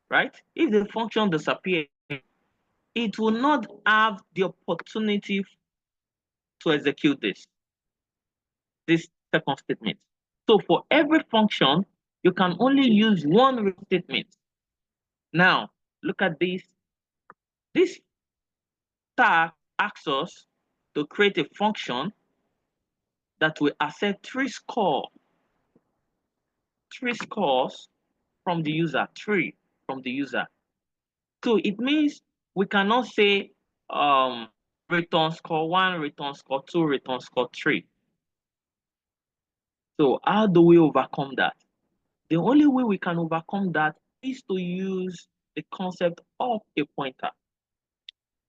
right? If the function disappears, it will not have the opportunity to execute this second statement. So for every function, you can only use one statement. Now, look at this. This tag asks us to create a function that will accept three scores from the user, three from the user. So it means we cannot say return score 1, return score 2, return score 3. So how do we overcome that? The only way we can overcome that is to use the concept of a pointer.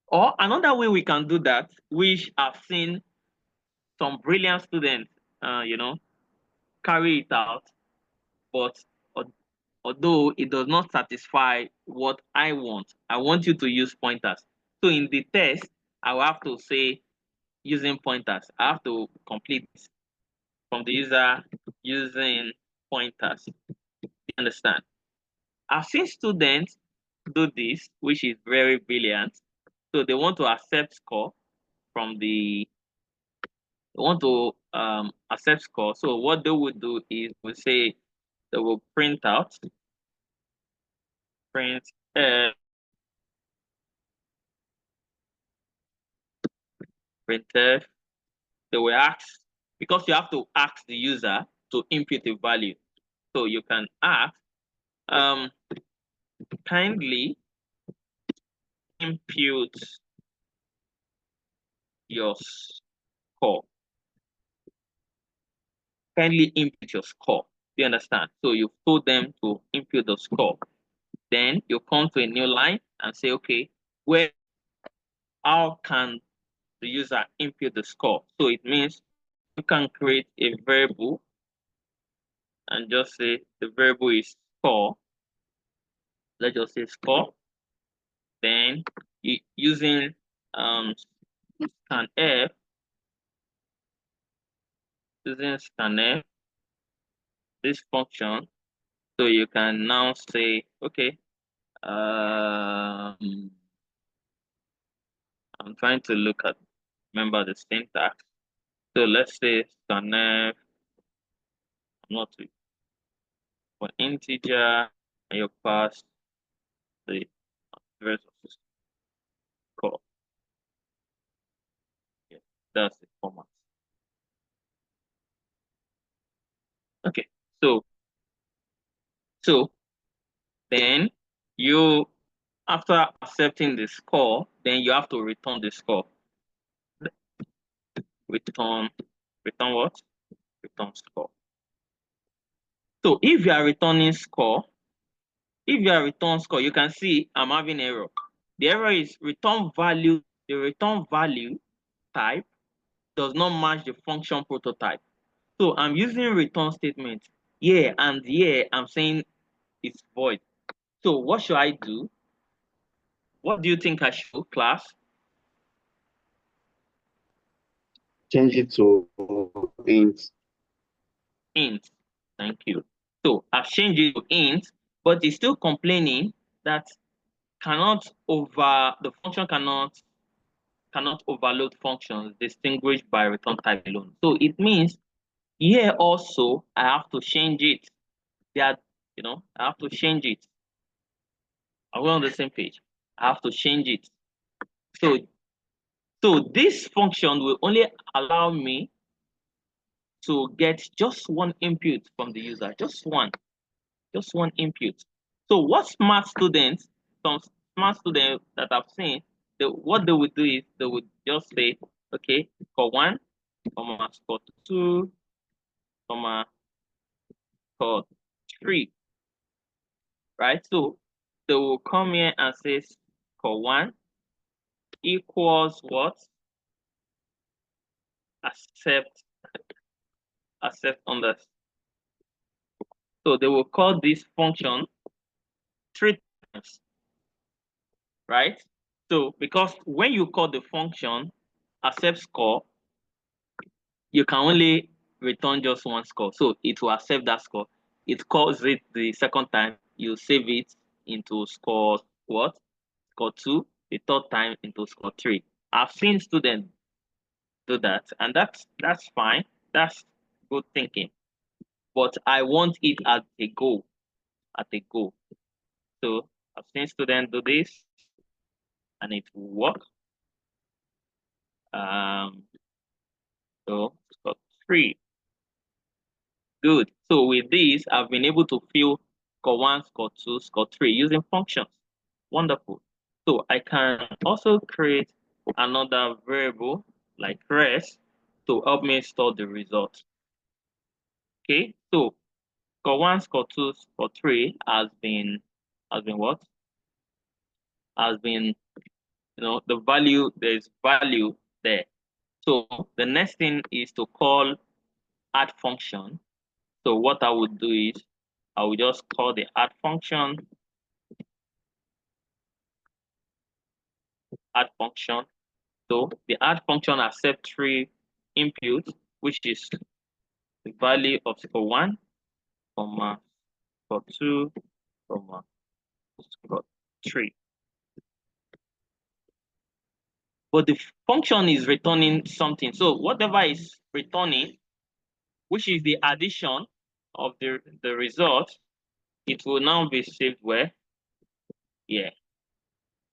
Or another way we can do that, which I've seen some brilliant students, carry it out, but although it does not satisfy what I want you to use pointers. So in the test, I will have to say using pointers. I have to complete from the user using pointers. You understand? I've seen students do this, which is very brilliant. So they want to accept score from the they want to accept score. So what they would do is we say they will print out print printf. They will ask, because you have to ask the user to input a value. So you can ask kindly impute your score. Kindly input your score. Do you understand? So you told them to input the score. Then you come to a new line and say, okay, how can the user input the score? So it means you can create a variable and just say the variable is score. Let's just say score. Then using scanf, this function, so you can now say, okay, I'm trying to remember the syntax. So let's say scanf, not for integer, and you pass the versus score. Yeah, that's the format. Okay, so then you, after accepting the score, then you have to return the score. Return what? Return score. So if you are returning score, you can see I'm having error. The error is return value. The return value type does not match the function prototype. So I'm using return statement here, and here I'm saying it's void. So what should I do? What do you think I should, class? Change it to int. Int. Thank you. So I've changed it to int, but it's still complaining that the function cannot overload functions distinguished by return type alone. So it means here also I have to change it. I have to change it. Are we on the same page? I have to change it. So this function will only allow me to get just one input from the user, just one input. So what some smart students that I've seen, what they would do is they would just say, okay, score 1, score 2, score 3, right? So they will come here and say score 1 equals what? Accept on this. So they will call this function 3 times, right? So because when you call the function accept score, you can only return just one score. So it will accept that score. It calls it the second time, you save it, into score what? Score 2, the third time into score 3. I've seen students do that, and that's fine. That's good thinking. But I want it at a goal. At a goal. So I've seen students do this, and it will work. So score 3. Good. So with this, I've been able to fill score 1, score 2, score 3 using functions. Wonderful. So I can also create another variable like res to help me store the result. Okay, so score 1, score 2, score 3 has been what? Has been, the value, there's value there. So the next thing is to call add function. So what I would do is I will just call the add function, So the add function accepts 3 inputs, which is the value of score 1, comma, score 2, comma, score 3. But the function is returning something. So whatever is returning, which is the addition of the result, it will now be saved where? Yeah.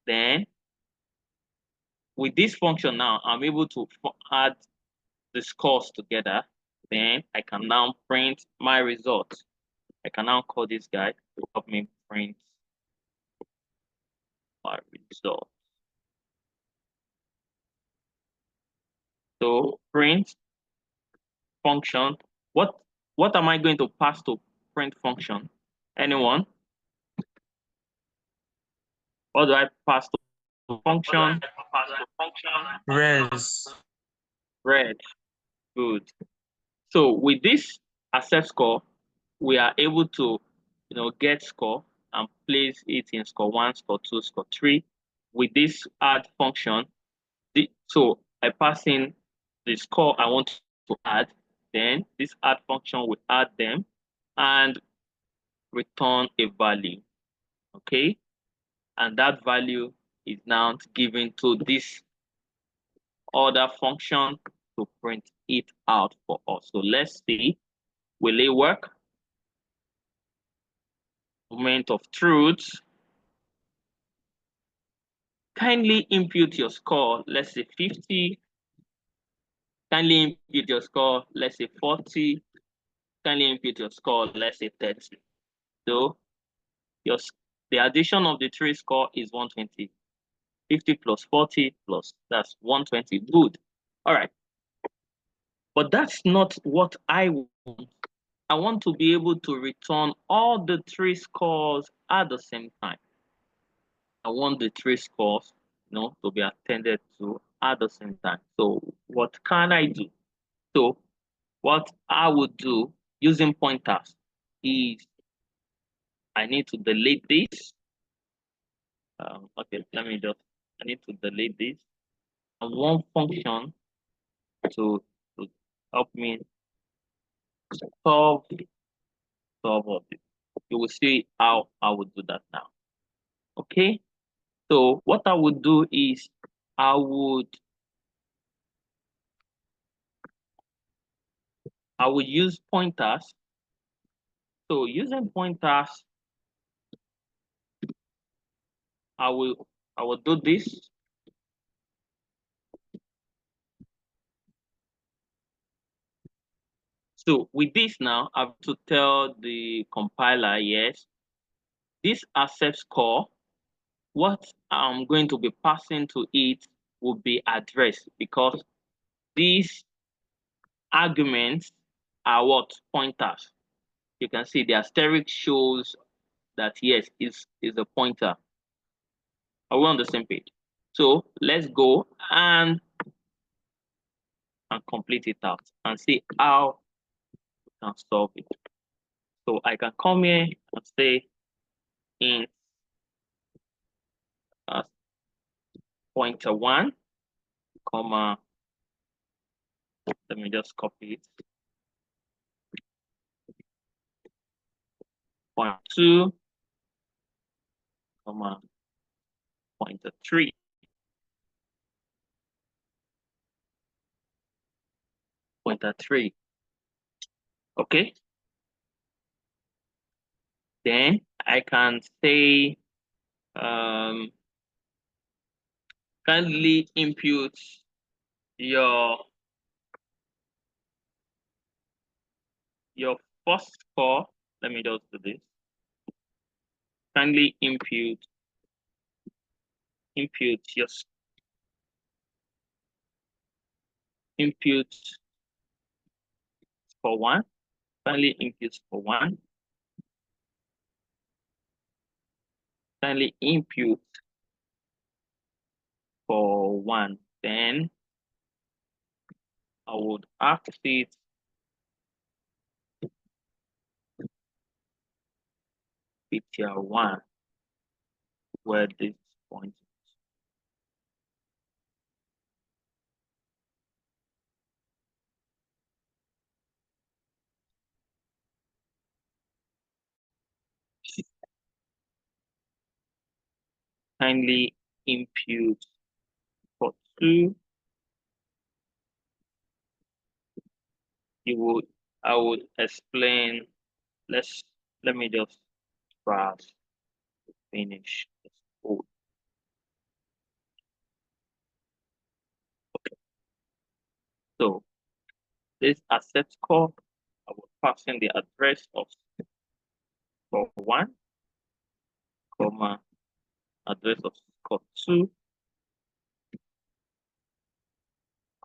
Then with this function now, I'm able to add the scores together. Then I can now print my result. I can now call this guy to help me print my result. So print function. What am I going to pass to print function? Anyone? What do I pass to function? Res. Red. Good. So with this accept score, we are able to, get score and place it in score 1, score 2, score 3. With this add function, so I pass in the score I want to add, then this add function will add them and return a value. Okay, and that value is now given to this other function to print it out for us. So let's see, will it work? Moment of truth. Kindly input your score, let's say 50. Kindly input your score, let's say 40. Kindly input your score, let's say 30. So the addition of the 3 score is 120. 50 plus 40 plus, that's 120. Good. All right. But that's not what I want. I want to be able to return all the 3 scores at the same time. I want the 3 scores, to be attended to at the same time. So what can I do? So what I would do using pointers is I need to delete this. Okay, I need to delete this. And one function to help me solve all this. You will see how I would do that now. Okay, so what I would do is I would use pointers. So using pointers, I will do this. So with this now, I have to tell the compiler, yes, this accept score, what I'm going to be passing to it will be addressed because these arguments are what? Pointers. You can see the asterisk shows that yes, is a pointer. Are we on the same page? So let's go and complete it out and see how we can solve it. So I can come here and say in pointer 1, comma, let me just copy it. Point 2, comma, pointer 3. Pointer 3. Okay. Then I can say kindly impute your first score. Let me just do this. Kindly impute your score 1. Kindly impute score 1. Kindly impute for 1. Then I would ask it picture 1 where this point is. Kindly impute for 2. I would explain. Let me just browse to finish this code. Okay. So this asset score, I will pass in the address of score 1, comma, address of score 2,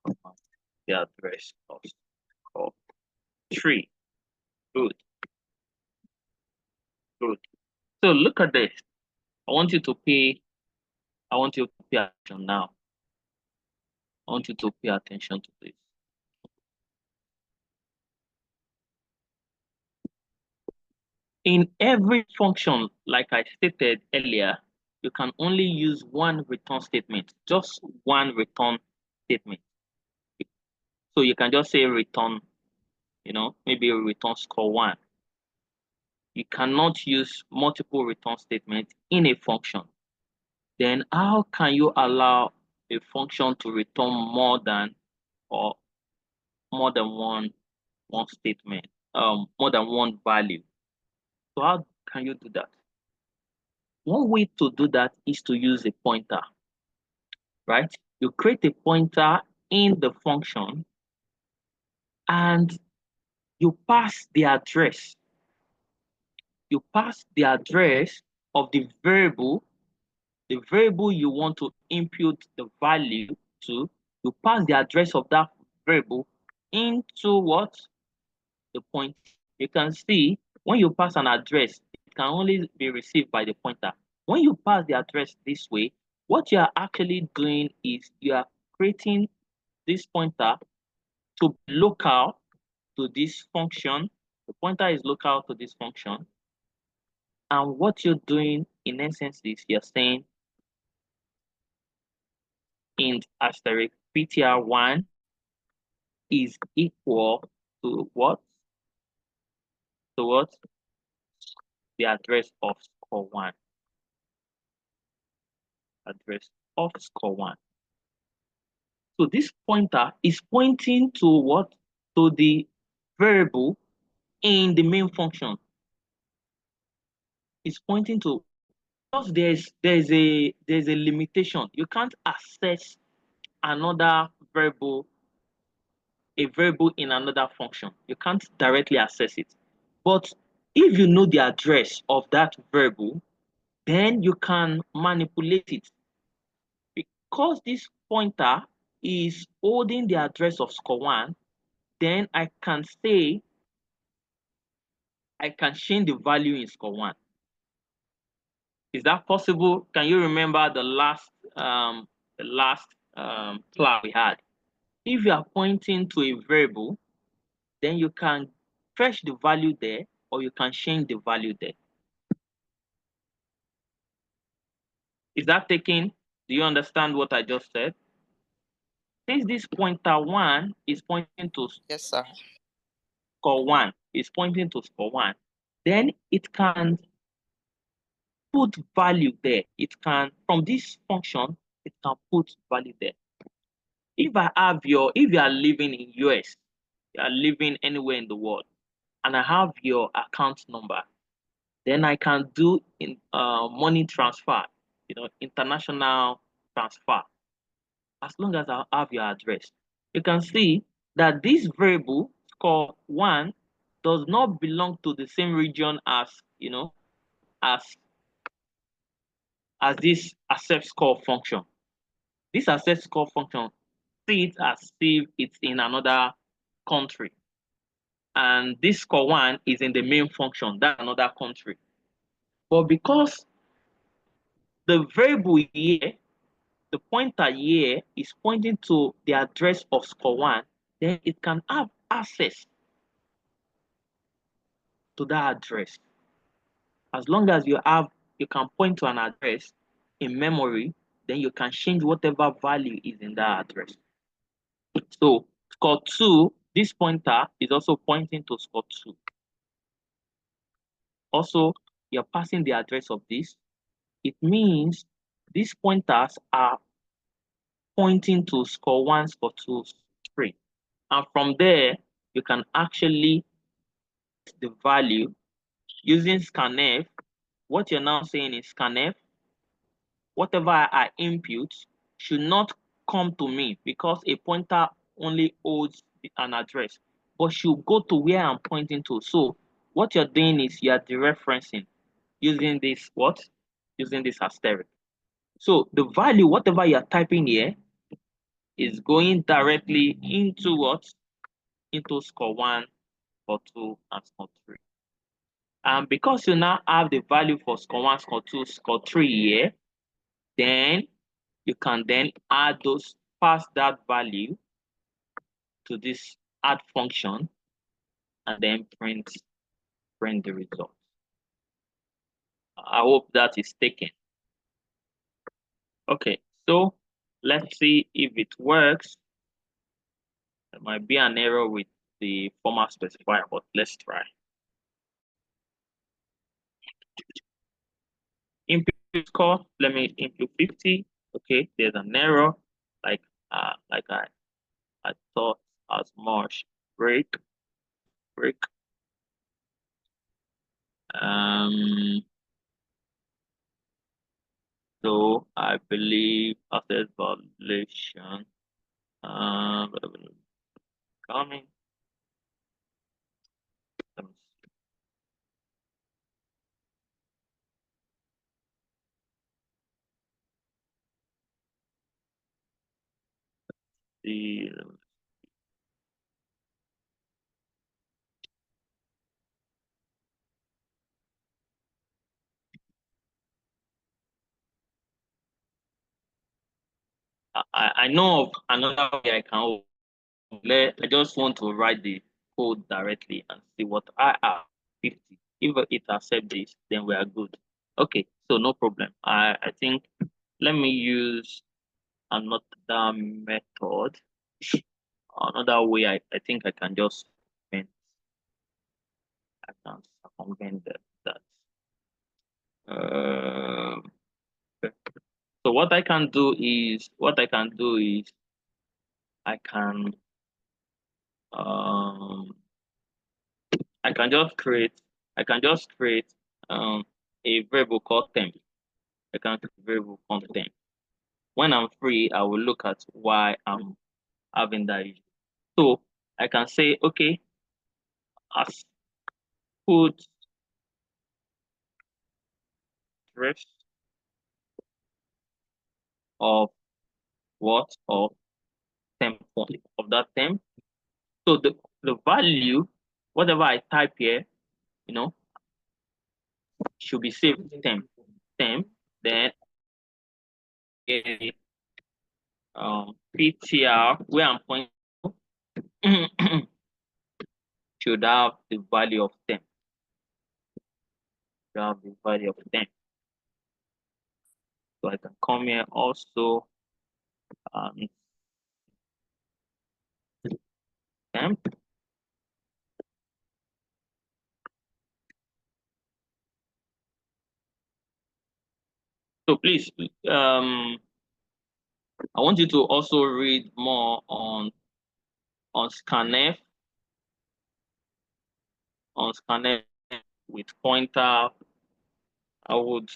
comma, the address of score 3. Good. Good. So look at this. I want you to pay attention now. I want you to pay attention to this. In every function, like I stated earlier, you can only use one return statement, just one return statement. So you can just say return, maybe return score 1. You cannot use multiple return statements in a function. Then how can you allow a function to return more than one statement, more than one value? So how can you do that? One way to do that is to use a pointer, right? You create a pointer in the function and you pass the address. You pass the address of the variable you want to impute the value to. You pass the address of that variable into what? The point. You can see when you pass an address, it can only be received by the pointer. When you pass the address this way, what you are actually doing is you are creating this pointer to be local to this function. The pointer is local to this function. And what you're doing in essence is you're saying int asterisk ptr1 is equal to what? To what? The address of score 1. Address of score 1. So this pointer is pointing to what? To the variable in the main function. It's pointing to, because there's a limitation. You can't access another variable, a variable in another function. You can't directly access it. But if you know the address of that variable, then you can manipulate it. Because this pointer is holding the address of score 1, then I can say I can change the value in score 1. Is that possible? Can you remember the last class we had? If you are pointing to a variable, then you can fetch the value there, or you can change the value there. Is that taken? Do you understand what I just said? Since this pointer 1 is pointing to score 1, is pointing to score 1, then it can put value there. It can, from this function, it can put value there. If you are living in US, you are living anywhere in the world, and I have your account number, then I can do money transfer, international transfer, as long as I have your address. You can see that this variable score1 does not belong to the same region as as this accept score function. This accept score function see it as if it's in another country, and this score1 is in the main function, that's another country. But because the variable here, the pointer here is pointing to the address of score1, then it can have access to that address. As long as you can point to an address in memory, then you can change whatever value is in that address. So score2, this pointer is also pointing to score2. Also, you're passing the address of this. It means these pointers are pointing to score1, score2 string. And from there, you can actually the value using scanf. What you're now saying is scanf, whatever I input should not come to me, because a pointer only holds an address, but should go to where I'm pointing to. So what you're doing is you're dereferencing using this using this asterisk. So the value, whatever you're typing here, is going directly into into score1, score2, and score3. And because you now have the value for score1, score2, score3 here, then you can then pass that value to this add function, and then print the result. I hope that is taken. Okay, so let's see if it works. There might be an error with the format specifier, but let's try. Input score, let me input 50. Okay, there's an error, like I thought as much. Break. So I believe after validation, coming. Let me see. I know of another way I can. I just want to write the code directly and see what I have 50. If it accepts this, then we are good. Okay, so no problem. I think let me use another method. Another way I think I can just circumvent that. So what I can do is I can um I can just create a variable called temp. I can create a variable called temp. When I'm free, I will look at why I'm having that issue. So I can say, okay, as put ref of what of temp point of that temp. So the value, whatever I type here, should be saved temp. Then PTR where I'm pointing should have the value of temp. Should have the value of temp. So I can come here also temp. So please, I want you to also read more on scanf, with pointer. I would,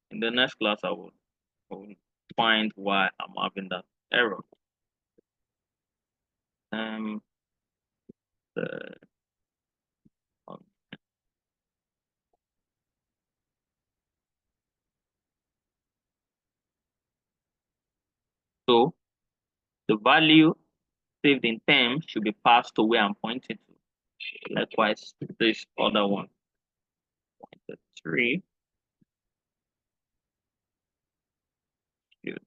in the next class, I would find why I'm having that error. The, so the value saved in term should be passed to where I'm pointing to. Likewise, this other one, the 3 should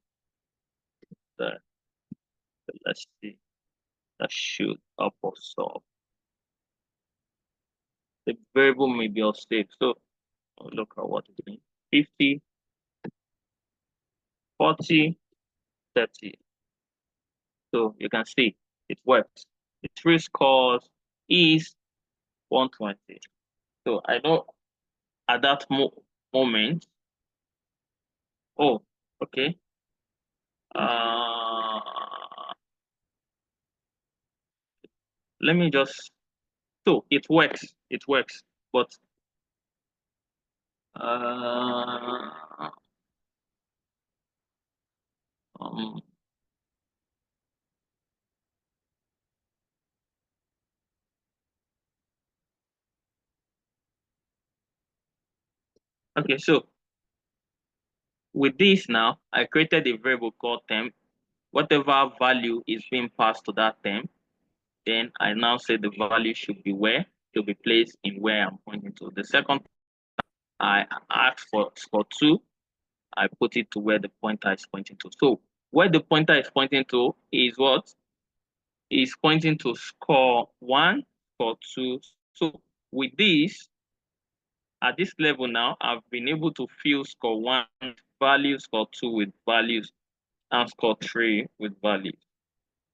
let's see, that should up or solve. The variable may be of state. So look at what it means. 50, 40, 30. So you can see it works. The 3 scores is 120. So I know at that moment, oh, okay. Let me just, so it works, but okay, so with this now, I created a variable called temp. Whatever value is being passed to that temp, then I now say the value should be where, to be placed in where I'm pointing to. The second, I ask for score 2, I put it to where the pointer is pointing to. So where the pointer is pointing to is what? Is pointing to score 1, score 2. So with this, at this level now, I've been able to fill score 1 value, score 2 with values, and score 3 with values.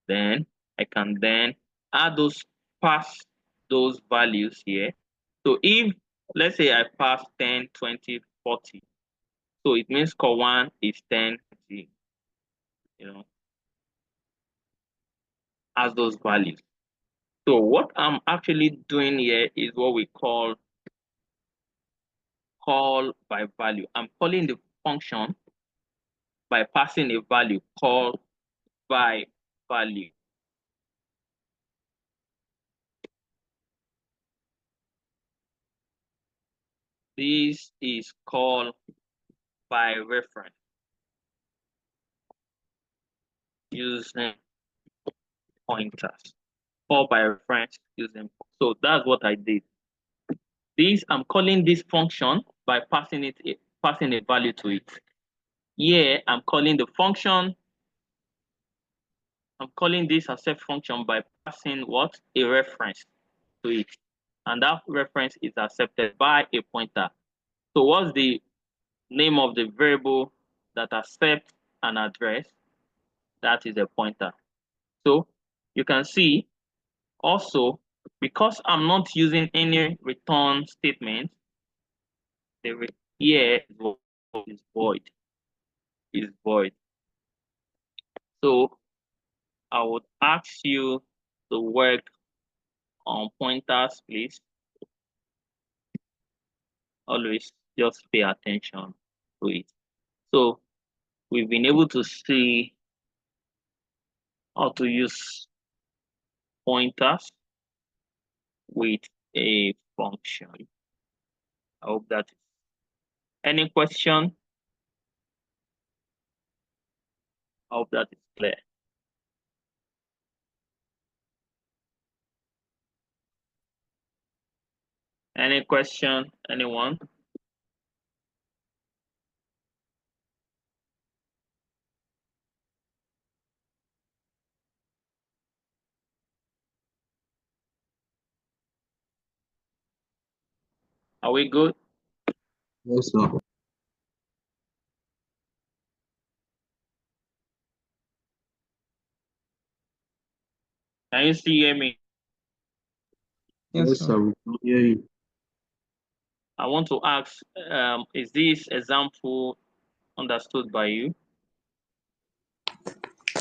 Then I can then add those, pass those values here. So if, let's say I pass 10, 20, 40, so it means score 1 is 10, you know, as those values. So what I'm actually doing here is what we call by value. I'm calling the function by passing a value called by value. This is called by reference using pointers, or by reference using. So that's what I did. This, I'm calling this function by passing a value to it. Here, I'm calling the function. I'm calling this accept function by passing what? A reference to it. And that reference is accepted by a pointer. So what's the name of the variable that accepts an address? That is a pointer. So you can see also, because I'm not using any return statement, the here is void. Is void. So I would ask you to work on pointers, please. Always just pay attention to it. So we've been able to see how to use pointers with a function. I hope that. Any question? I hope that is clear. Any question? Anyone? Are we good? Yes, sir. Can you still hear me? Yes, sir. We can hear you. I want to ask, is this example understood by you?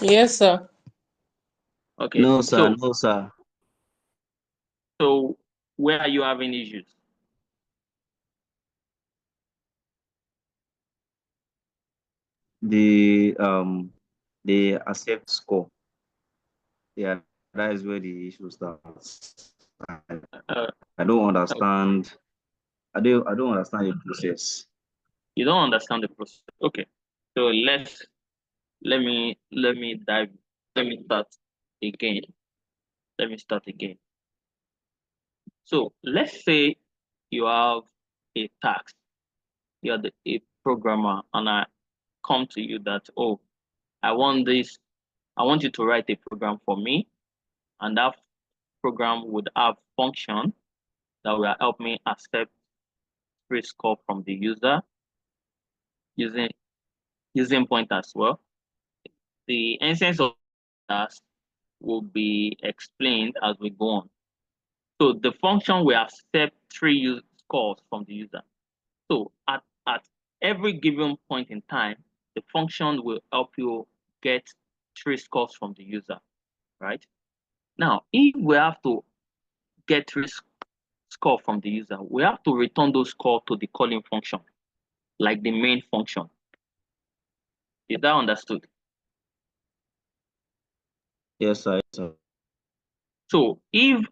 Yes, sir. Okay. No, sir. No, sir. So where are you having issues? The accept score. Yeah, that is where the issue starts. Uh, I don't understand. I don't understand the process. you don't understand the process. Okay. So let me dive let me start again. Let me start again. So let's say you have a task. You're a programmer, and I come to you that, oh, I want this. I want you to write a program for me, and that program would have function that will help me accept free score from the user using point as well. The essence of that will be explained as we go on. So the function will accept three scores from the user. So at every given point in time, the function will help you get three scores from the user, right? Now, if we have to get three score from the user, we have to return those score to the calling function, like the main function. Is that understood? Yes, sir. Yes, sir. So if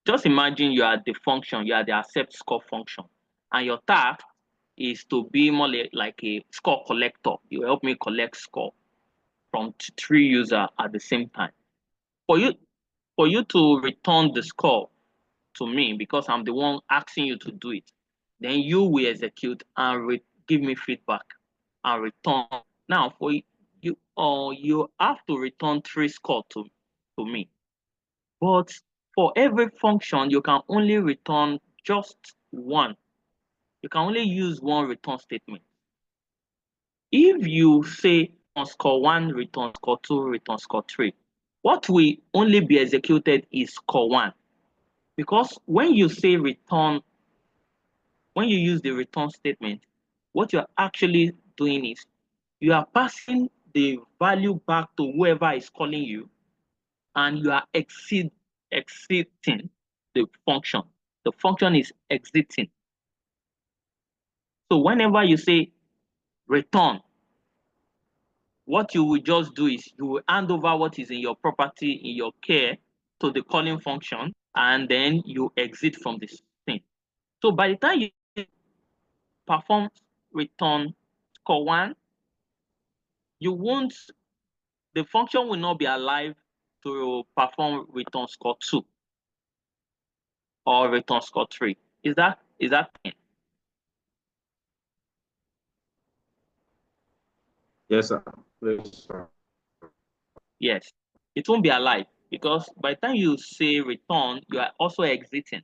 just imagine you are the function, you are the accept score function, and your task is to be more like a score collector. You help me collect score from three users at the same time. For you to return the score to me, because I'm the one asking you to do it, then you will execute and give me feedback and return. Now for you have to return three score to me. But for every function, you can only return just one. You can only use one return statement. If you say on score one, return score two, return score three, what will only be executed is score one. Because when you say return, when you use the return statement, what you're actually doing is you are passing the value back to whoever is calling you, and you are exiting the function. The function is exiting. So whenever you say return, what you will just do is you will hand over what is in your property, in your care, to the calling function, and then you exit from this thing. So by the time you perform return score one, you won't, the function will not be alive to perform return score two or return score three. Is that Yes, sir. Yes, sir. yes? It won't be alive because by the time you say return, you are also exiting.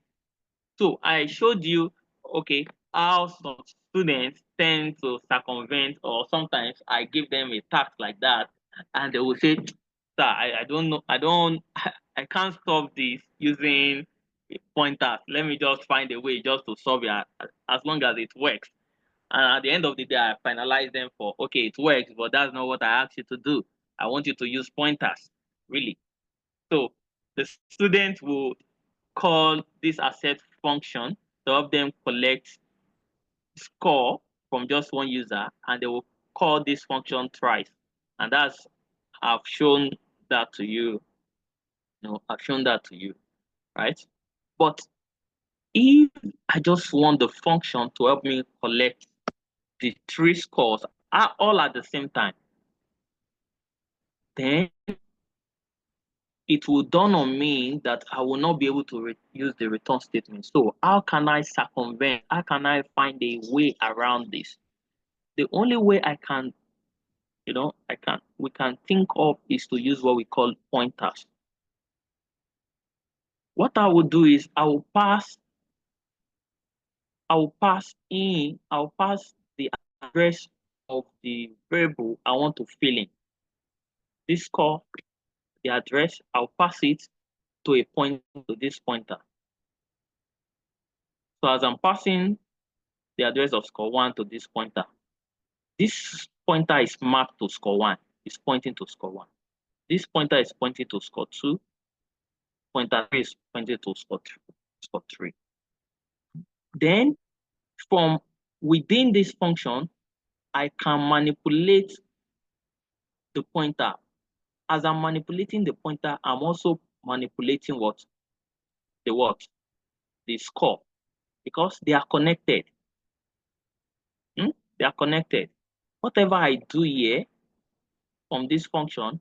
So I showed you, okay, how some students tend to circumvent, or sometimes I give them a task like that, and they will say, "Sir, I don't know, I can't solve this using pointers. Let me just find a way just to solve it as long as it works." And at the end of the day, I finalize them for, okay, it works, but that's not what I asked you to do. I want you to use pointers, really. So the student will call this accept function to help them collect score from just one user, and they will call this function thrice. And that's, I've shown that to you. I've shown that to you, right? But if I just want the function to help me collect the three scores all at the same time, then it will dawn on me that I will not be able to use the return statement. So how can I circumvent? How can I find a way around this? The only way we can think of is to use what we call pointers. What I will do is I'll pass the address of the variable I want to fill in. This score, the address, I'll pass it to a point to this pointer. So as I'm passing the address of score one to this pointer, this pointer is mapped to score 1. It's pointing to score 1. This pointer is pointing to score 2. Pointer 3 is pointing to score 3. Then from within this function, I can manipulate the pointer. As I'm manipulating the pointer, I'm also manipulating what? The score, because they are connected. They are connected. Whatever I do here from this function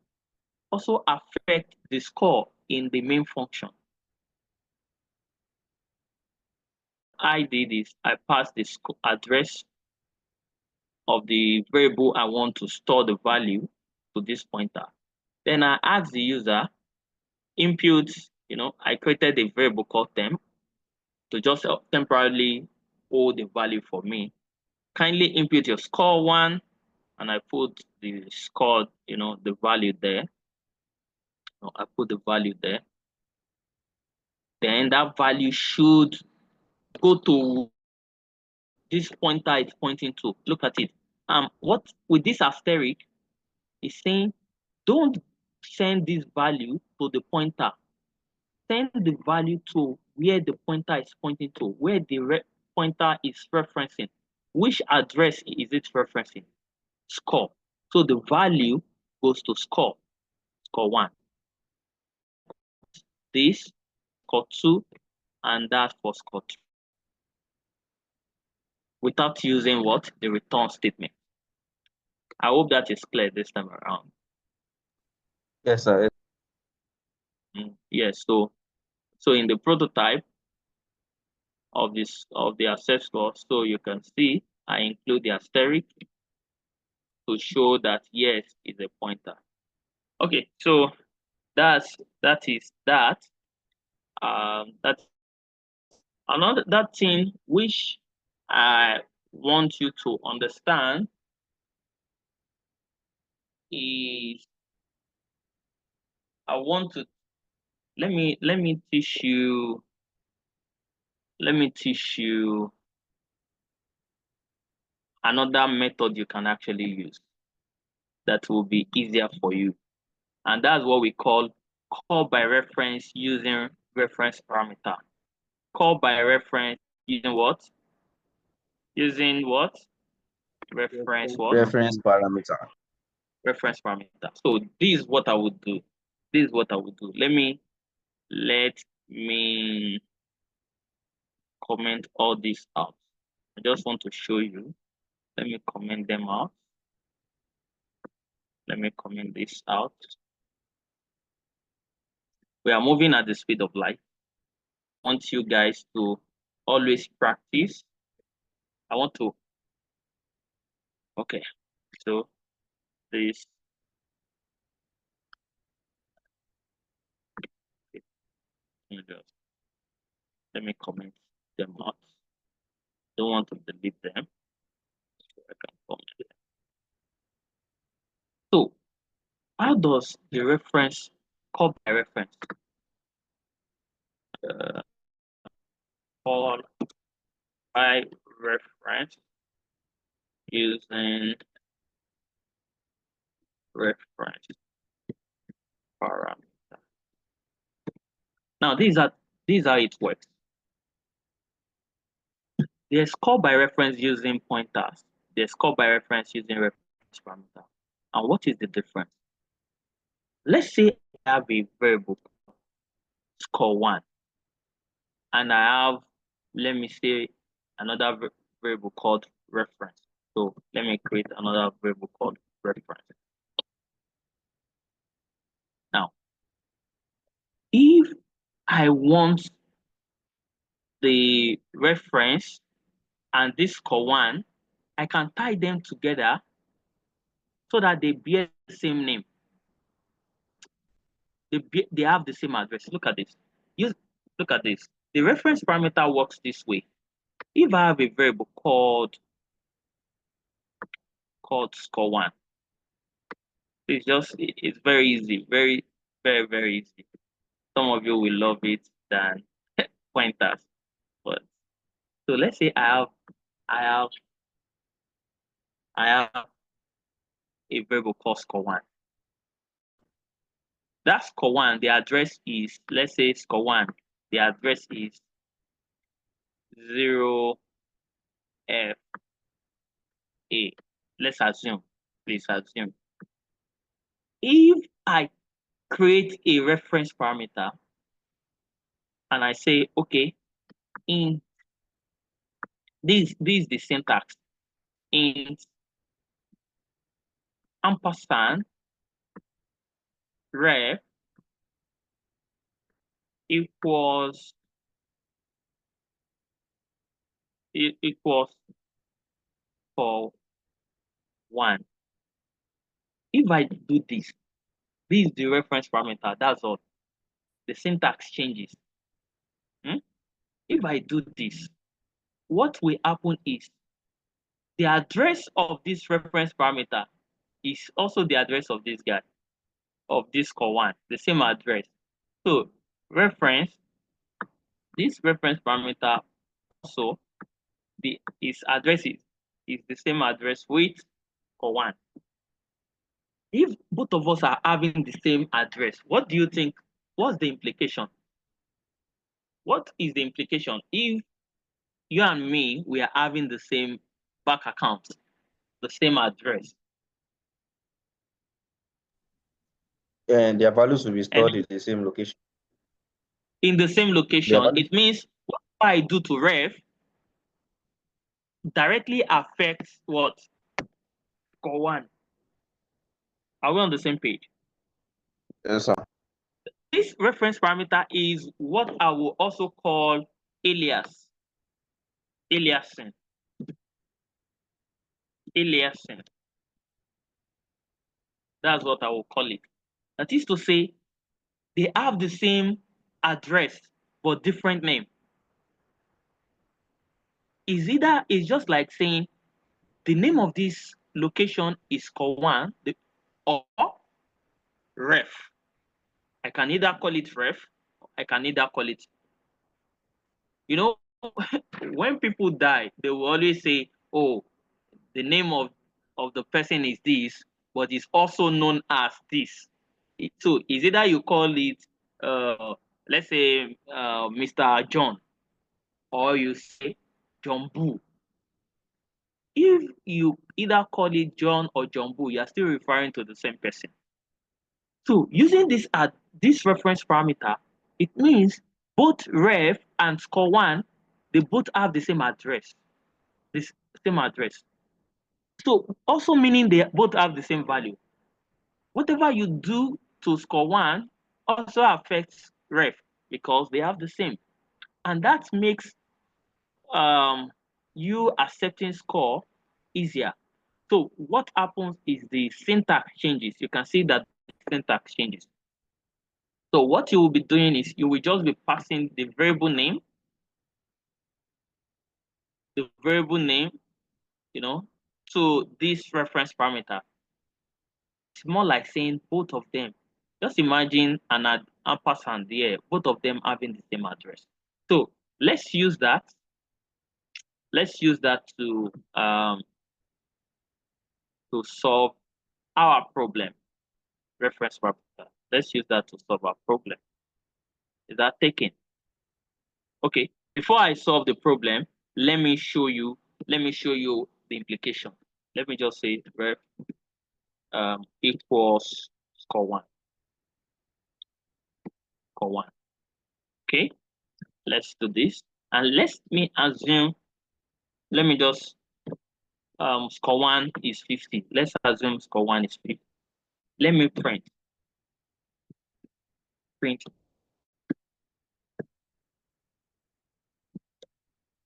also affect the score in the main function. I did is I passed the address of the variable I want to store the value to this pointer. Then I asked the user input, I created a variable called temp to just temporarily hold the value for me. Kindly input your score 1, and I put the score, the value there. I put the value there. Then that value should go to this pointer it's pointing to. Look at it. What with this asterisk is saying, don't send this value to the pointer. Send the value to where the pointer is pointing to, where the pointer is referencing. Which address is it referencing? Score. So the value goes to score 1. This score 2, and that for score 3. Without using what? The return statement. I hope that is clear this time around. Yes, sir. Yes, so in the prototype of the access score, so you can see I include the asterisk to show that yes, is a pointer. Okay, so that is that. That's another thing which I want you to understand is I want to let me teach you another method you can actually use that will be easier for you, and that's what we call by reference using reference parameter. Call by reference using what? Using what? Reference what? Reference parameter. Reference parameter. So this is what I would do. Let me comment all this out. I just want to show you. Let me comment them out. Let me comment this out. We are moving at the speed of light. I want you guys to always practice. Okay, so this. Let me comment them out. Don't want to delete them. So I can comment them. So how does the reference call by reference? Call by reference using reference parameter. Now this is how it works. There's call by reference using pointers. There's call by reference using reference parameter. And what is the difference? Let's say I have a variable score 1, and I have, let me say, another variable called reference. So let me create another variable called reference. Now, if I want the reference and this score 1, I can tie them together so that they bear the same name. They have the same address. Look at this. Look at this. The reference parameter works this way. If I have a variable called score 1, it's very easy, very easy. Some of you will love it than pointers. So let's say I have a variable called score1. That score1, the address is, let's say score1, the address is 0F A. Let's assume, please assume. If I create a reference parameter and I say, okay, in this is the syntax, int ampersand ref equals for 1. If I do this is the reference parameter, that's all. The syntax changes. If I do this, what will happen is the address of this reference parameter is also the address of this guy, of this score1, the same address. So reference, this reference parameter also, its address is the same address with score1. If both of us are having the same address, what do you think? What's the implication? What is the implication if you and me, we are having the same bank account, the same address? And their values will be stored in the same location. In the same location, it means what I do to ref directly affects what? Score1. Are we on the same page? Yes, sir. This reference parameter is what I will also call aliasing. Aliasing. That's what I will call it. That is to say, they have the same address but different name. It's just like saying the name of this location is score1 or ref. I can either call it ref, I can either call it, you know, when people die, they will always say, oh, the name of the person is this, but it's also known as this. So is either you call it, let's say, Mr. John, or you say John Boo. If you either call it John or John Boo, you are still referring to the same person. So using this reference parameter, it means both ref and score1, they both have the same address. This same address. So also meaning they both have the same value. Whatever you do to score1 also affects ref because they have the same. And that makes you accepting score easier. So what happens is the syntax changes. You can see that the syntax changes. So what you will be doing is you will just be passing the variable name, you know, to this reference parameter. It's more like saying both of them. Just imagine an ampersand there, both of them having the same address. So let's use that. Let's use that to solve our problem. Reference parameter. Let's use that to solve our problem. Is that taken? Okay. Before I solve the problem, let me show you the implication. Let me just say ref equals score1. Okay, let's do this. And let me just score1 is 50. Let's assume score1 is 50. Let me print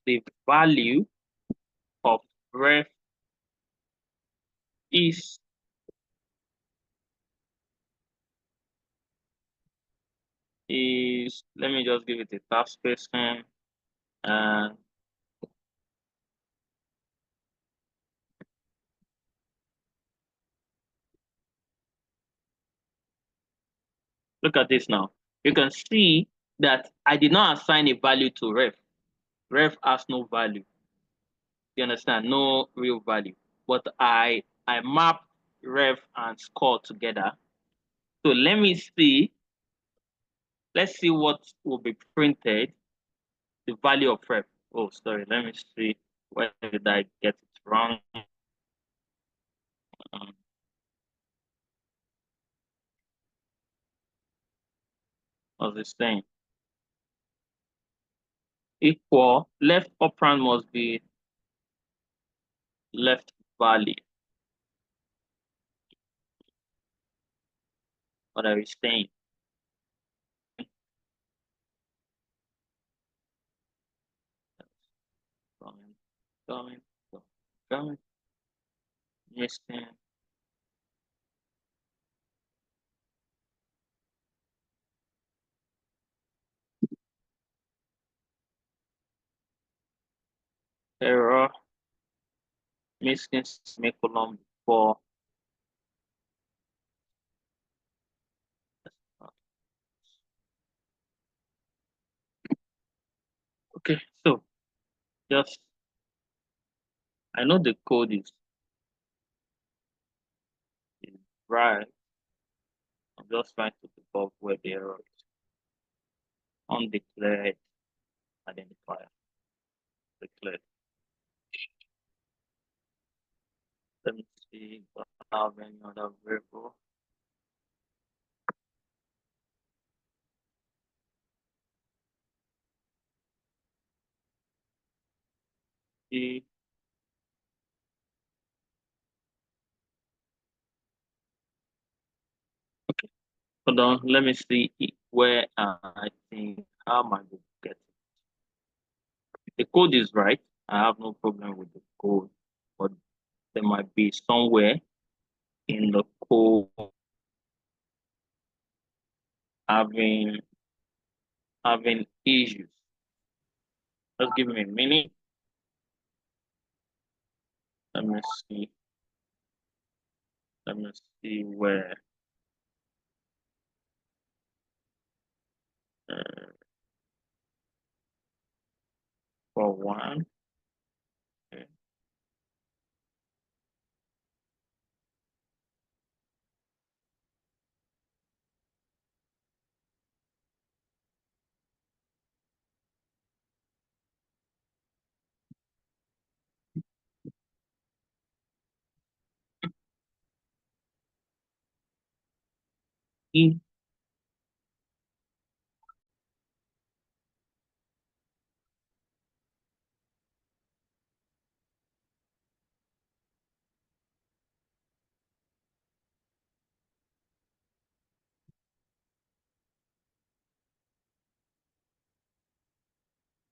the value of ref is let me just give it a tab spacing and look at this now. You can see that I did not assign a value to ref. Ref has no value. You understand? No real value. But I mapped ref and score together. So let me see. Let's see what will be printed. The value of ref. Oh, sorry. Let me see. Where did I get it wrong? Um, what's this thing? Equal. Left operand must be left value. What are we saying? Coming, coming, missing. Error, missing semicolon before. Okay, so just I know the code is right. I'm just trying to debug where the error is. Undeclared identifier. Declared. Let me see if I have any other variable. See. Okay, hold on. Let me see where I think how am I going to get it. The code is right. I have no problem with the code, but there might be somewhere in the code having issues. Just give me a minute. Let me see. Let me see where. Uh, for one. Okay. E,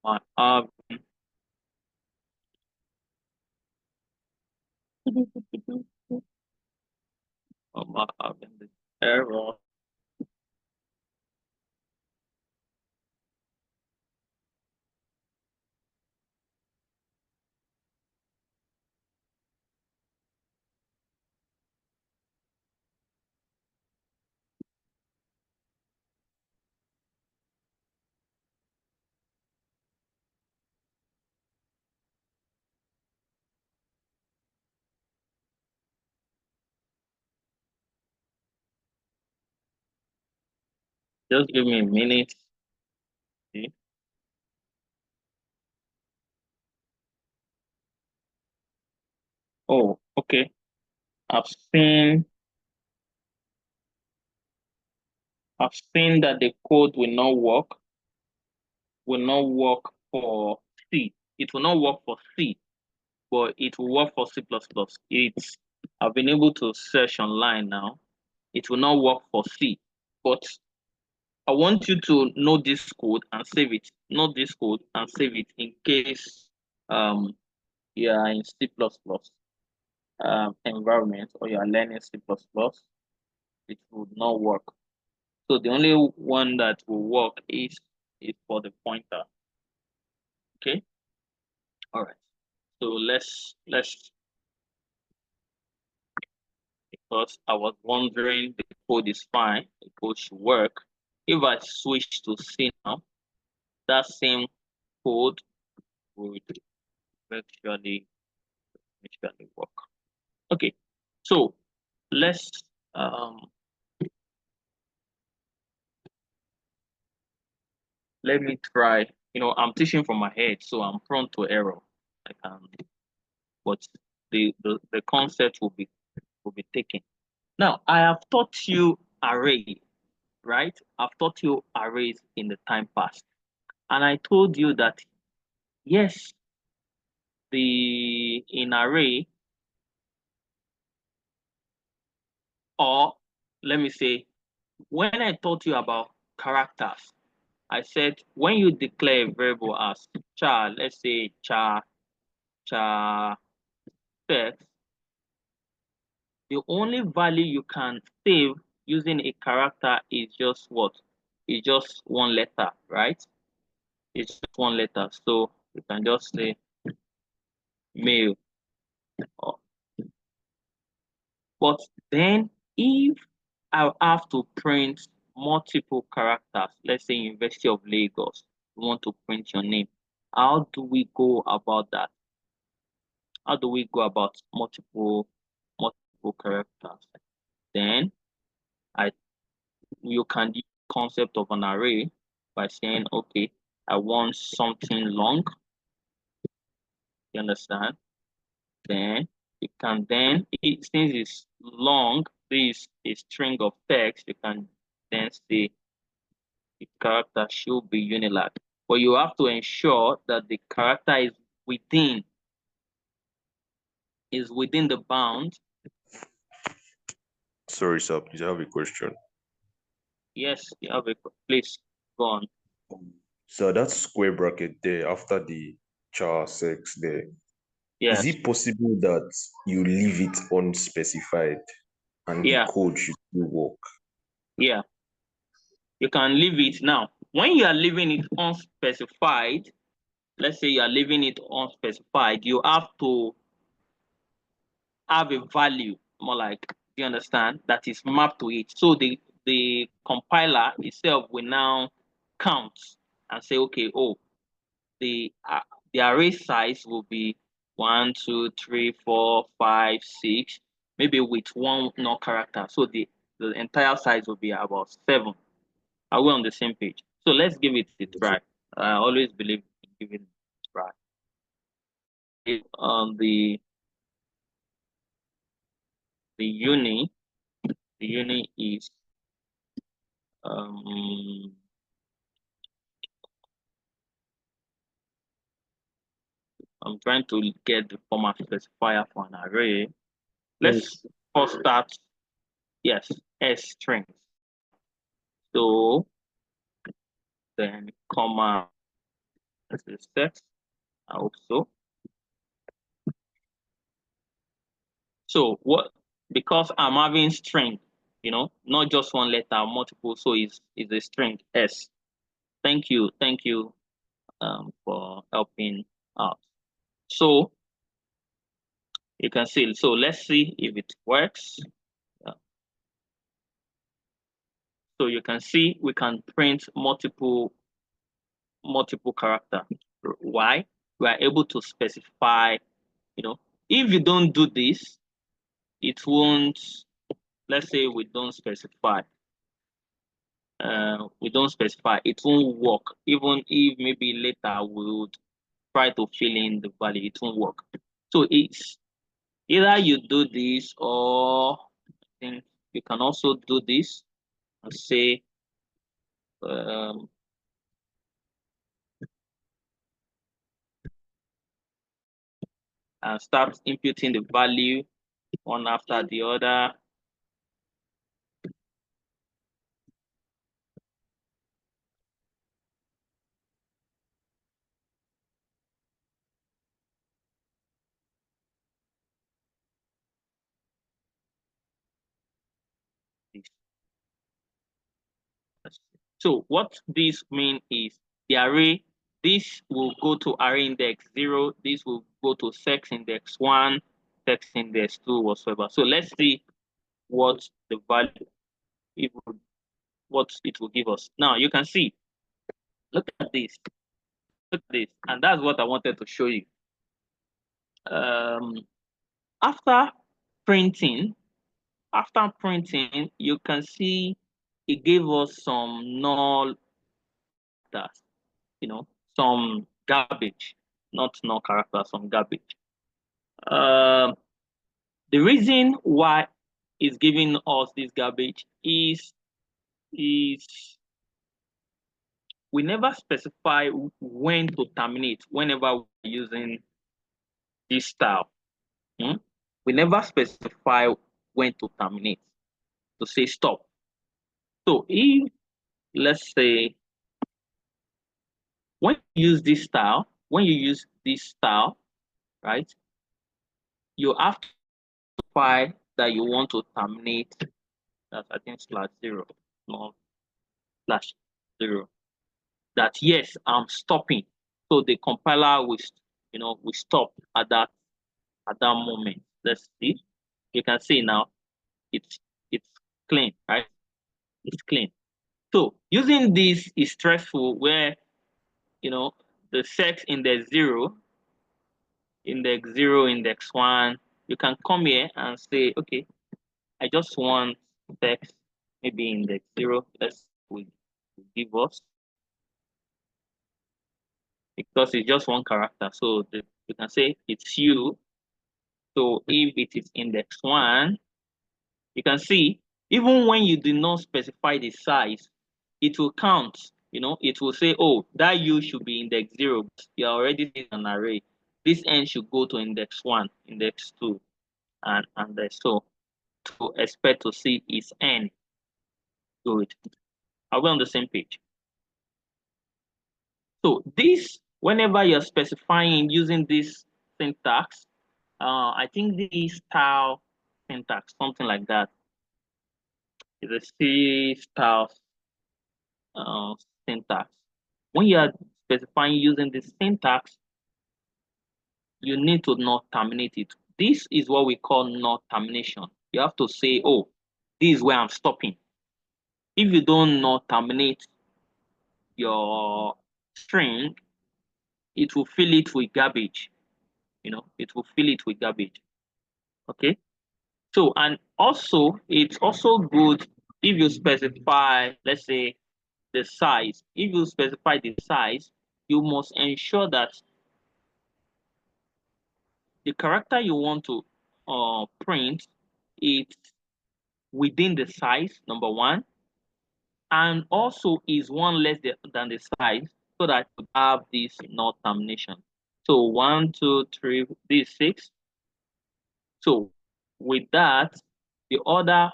my having the error. Just give me a minute. See. Oh, okay. I've seen I've seen that the code will not work for C. It will not work for C, but it will work for C++. It's I've been able to search online now. It will not work for C, but I want you to know this code and save it. Know this code and save it in case you are in C++ environment or you are learning C++, it would not work. So the only one that will work is for the pointer. Okay. All right. So let's because I was wondering the code is fine, the code should work. If I switch to C now, that same code would virtually work. Okay, so let's let me try. I'm teaching from my head, so I'm prone to error. I can, but the concept will be taken. Now, I have taught you array, right? I've taught you arrays in the time past, and I told you that yes, the in array, or let me say, when I taught you about characters, I said when you declare a variable as char, let's say char text, the only value you can save using a character is just what? It's just one letter, right? It's just one letter. So you can just say male. But then if I have to print multiple characters, let's say University of Lagos, you want to print your name, how do we go about that? How do we go about multiple characters? Then I you can use the concept of an array by saying, okay, I want something long. You understand? Then you can since it's long, this is string of text, you can then say the character should be unilag. But you have to ensure that the character is within the bound. Sorry, sir, please, I have a question. Yes, you have a please go on. So that square bracket there after the char sex there, Yes, is it possible that you leave it unspecified and the yeah, code should still work? yeah. You can leave it now. When you are leaving it unspecified, let's say you are leaving it unspecified, you have to have a value, more like, do you understand, that is mapped to it. So the compiler itself will now count and say, okay, oh, the array size will be 1, 2, 3, 4, 5, 6, maybe with one null character. So the entire size will be about 7. Are we on the same page? So let's give it a try. I always believe in giving it a try. The uni is I'm trying to get the format specifier for an array. Let's first start, yes, S strings. So then comma, let's say set, I hope so. So what, because I'm having string, not just one letter, multiple, so is a string S. Thank you for helping out. So you can see, so let's see if it works. So you can see we can print multiple character. Why? We are able to specify, if you don't do this, it won't, let's say we don't specify, it won't work. Even if maybe later we would try to fill in the value, it won't work. So it's either you do this, or I think you can also do this and say, and start imputing the value one after the other. So what this means is the array, this will go to array index 0, this will go to sex index 1, sex index 2, whatsoever. So let's see what the value, what it will give us. Now you can see, look at this, and that's what I wanted to show you. After printing, after printing, you can see it gave us some null characters, some garbage, not null characters, some garbage. The reason why it's giving us this garbage is we never specify when to terminate whenever we're using this style. We never specify when to terminate, to say stop. So if, let's say, when you use this style, right, you have to specify that you want to terminate, that's I think /0, not /0, that yes, I'm stopping. So the compiler will, will stop at that moment. Let's see. You can see now it's clean, right? It's clean. So using this is stressful where the set index 0, index 0, index 1, you can come here and say, okay, I just want text, maybe index 0, let's give us, because it's just one character. So you can say it's you. So if it is index 1, you can see, even when you do not specify the size, it will count. It will say, oh, that U should be index 0. You're already in an array. This N should go to index 1, index 2, and so to expect to see is N. Good. Are we on the same page? So this, whenever you're specifying using this syntax, I think the style syntax, something like that, is a C style syntax. When you are specifying using this syntax, you need to not terminate it. This is what we call not termination. You have to say, oh, this is where I'm stopping. If you don't not terminate your string, it will fill it with garbage. It will fill it with garbage. Okay. So, and also, it's also good if you specify, let's say, the size. If you specify the size, you must ensure that the character you want to print is within the size, number one, and also is one less than the size, so that you have this not termination. So 1, 2, 3, this 6. So with that, the other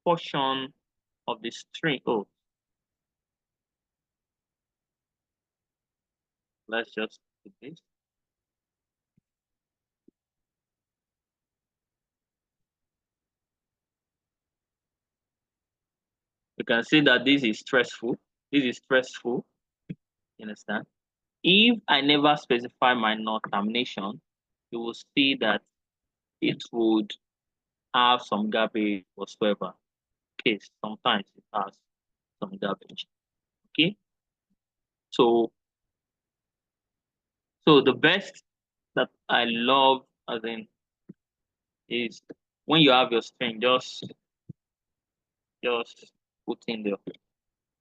portion of the string, let's just do this. You can see that this is stressful. This is stressful. You understand? If I never specify my not termination, you will see that it would have some garbage whatsoever. Okay, sometimes it has some garbage. Okay, so the best that I love, as in, is when you have your string, just put in there.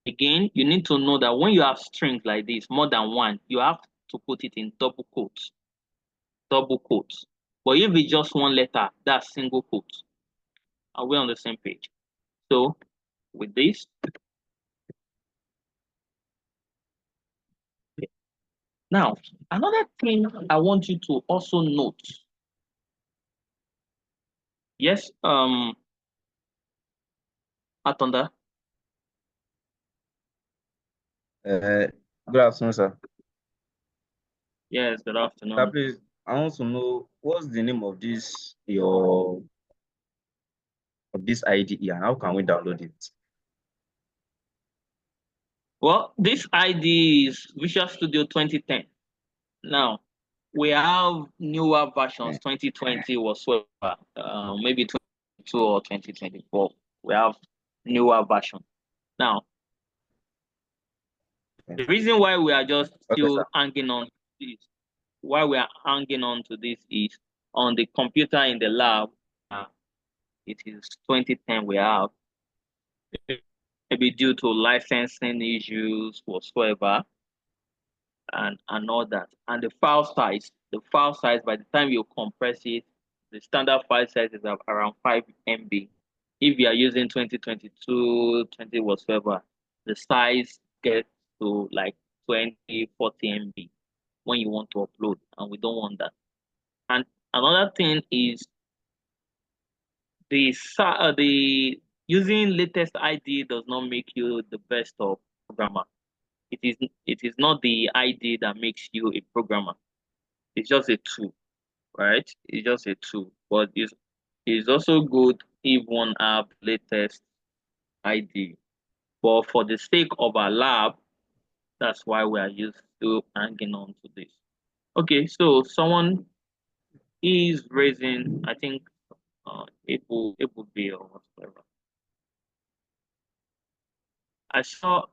Again, you need to know that when you have strings like this, more than one, you have to put it in double quotes. Double quotes. But if it's just one letter, that's single quotes. Are we on the same page? So with this, okay. Now another thing I want you to also note. Yes, Atonda. Good afternoon, sir. Yes, good afternoon. Sir, please, I want to know what's the name of this this IDE and how can we download it? Well, this ID is Visual Studio 2010. Now, we have newer versions, 2020 whatsoever, maybe 2022 or 2024. We have newer version. Now, the reason why we are just still hanging on to this, why we are hanging on to this is on the computer in the lab, it is 2010 we have, maybe due to licensing issues whatsoever and all that. And the file size, by the time you compress it, the standard file size is around 5 MB. If you are using 2022, 20 whatsoever, the size gets to like 20, 40 MB when you want to upload, and we don't want that. And another thing is the using latest ID does not make you the best of programmer. It is not the ID that makes you a programmer. It's just a tool, right? It's just a tool, but it's also good if one have latest ID. But for the sake of our lab, that's why we are used to hanging on to this. Okay, so someone is raising, I think, April B or whatever. I saw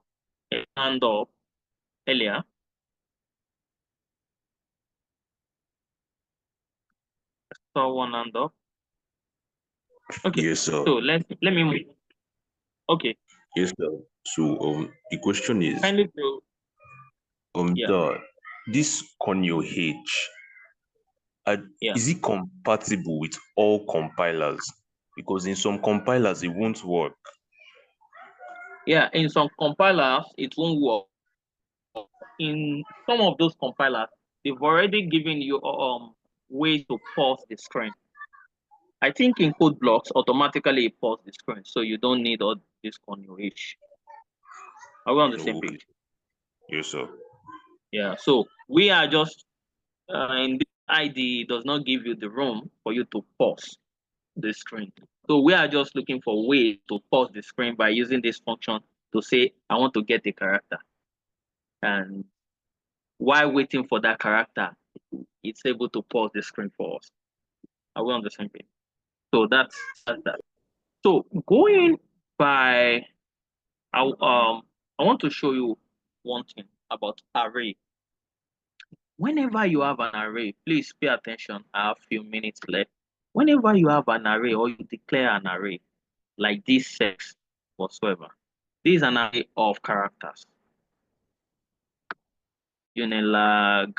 a hand up earlier. I saw one hand up. Okay, Yes, sir. so let me move. Okay, Yes, sir. So the question is, kindly to yeah, this Conio H, yeah. is it compatible with all compilers? Because in some compilers it won't work. Yeah, in some compilers it won't work. In some of those compilers, they've already given you ways to pause the screen. I think in code blocks automatically it pause the screen, so you don't need all this Conio H. Are we on the same Okay. page? Yes, sir. Yeah, so we are just in this ID does not give you the room for you to pause the screen. So we are just looking for ways to pause the screen by using this function to say, I want to get a character. And while waiting for that character, it's able to pause the screen for us. Are we on the same page? So that's that. So going by, I want to show you one thing about array. Whenever you have an array, please pay attention. I have a few minutes left. Whenever you have an array or you declare an array, like this sex whatsoever, this is an array of characters. Unilag.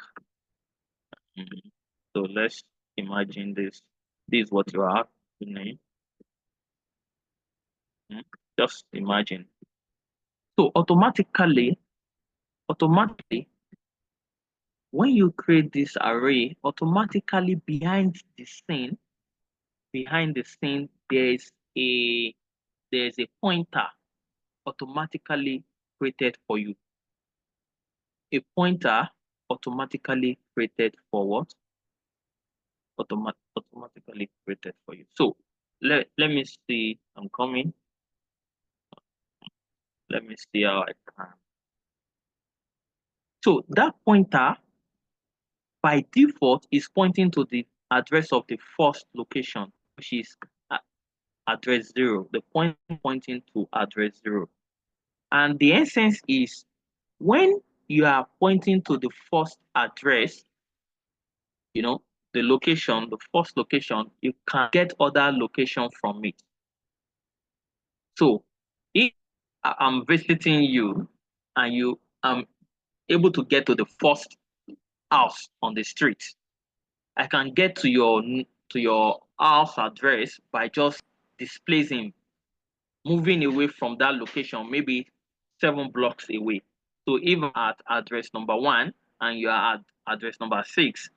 So let's imagine this. This is what you have to name. Just imagine. So automatically, when you create this array, automatically behind the scene, there's a pointer automatically created for you. A pointer automatically created for what? Automatically created for you. So let me see. I'm coming. Let me see how I can. So that pointer by default is pointing to the address of the first location, which is address 0. The point pointing to address 0. And the essence is when you are pointing to the first address, you know, the location, the first location, you can get other location from it. So if I'm visiting you and you am able to get to the first house on the street, I can get to your house address by just displacing, moving away from that location, maybe 7 blocks away. So if I'm at address number 1 and you are at address number 6,